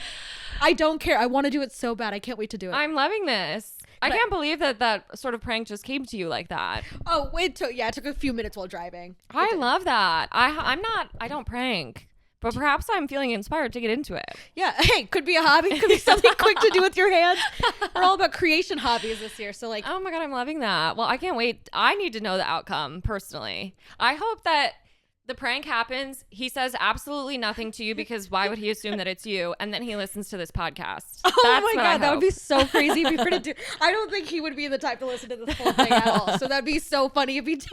I don't care. I want to do it so bad. I can't wait to do it. I'm loving this. I can't believe that sort of prank just came to you like that. Oh, it took a few minutes while driving. I love that. I don't prank, but perhaps I'm feeling inspired to get into it. Yeah. Hey, could be a hobby. Could be something quick to do with your hands. We're all about creation hobbies this year. So like, oh my God, I'm loving that. Well, I can't wait. I need to know the outcome personally. I hope that the prank happens. He says absolutely nothing to you because why would he assume that it's you? And then he listens to this podcast. Oh my God, that would be so crazy if he were to do. I don't think he would be the type to listen to this whole thing at all. So that'd be so funny if he did.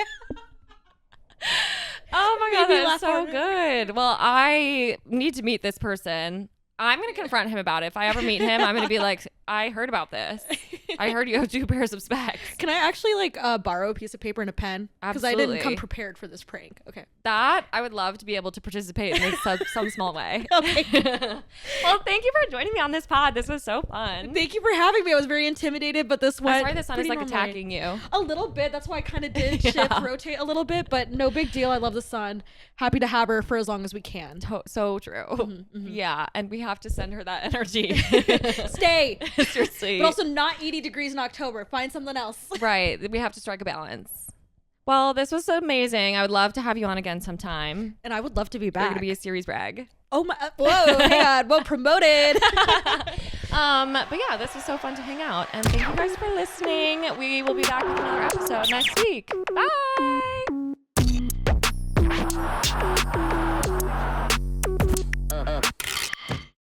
Oh my God, that's so good. Well, I need to meet this person. I'm going to confront him about it. If I ever meet him, I'm going to be like, I heard about this. I heard you have 2 pairs of specs. Can I actually like borrow a piece of paper and a pen? Because I didn't come prepared for this prank. Okay. That I would love to be able to participate in some small way. Okay. Well, thank you for joining me on this pod. This was so fun. Thank you for having me. I was very intimidated, but this went. I'm sorry the sun is like attacking you. A little bit. That's why I kind of did rotate a little bit, but no big deal. I love the sun. Happy to have her for as long as we can. So true. Mm-hmm. Yeah, and we have to send her that energy. Stay. Seriously. But also not 80 degrees in October. Find something else. Right. We have to strike a balance. Well, this was amazing. I would love to have you on again sometime. And I would love to be back. You're going to be a series rag. Oh my. Whoa. Hang on. Well promoted. But yeah, this was so fun to hang out. And thank you guys for listening. We will be back with another episode next week. Bye.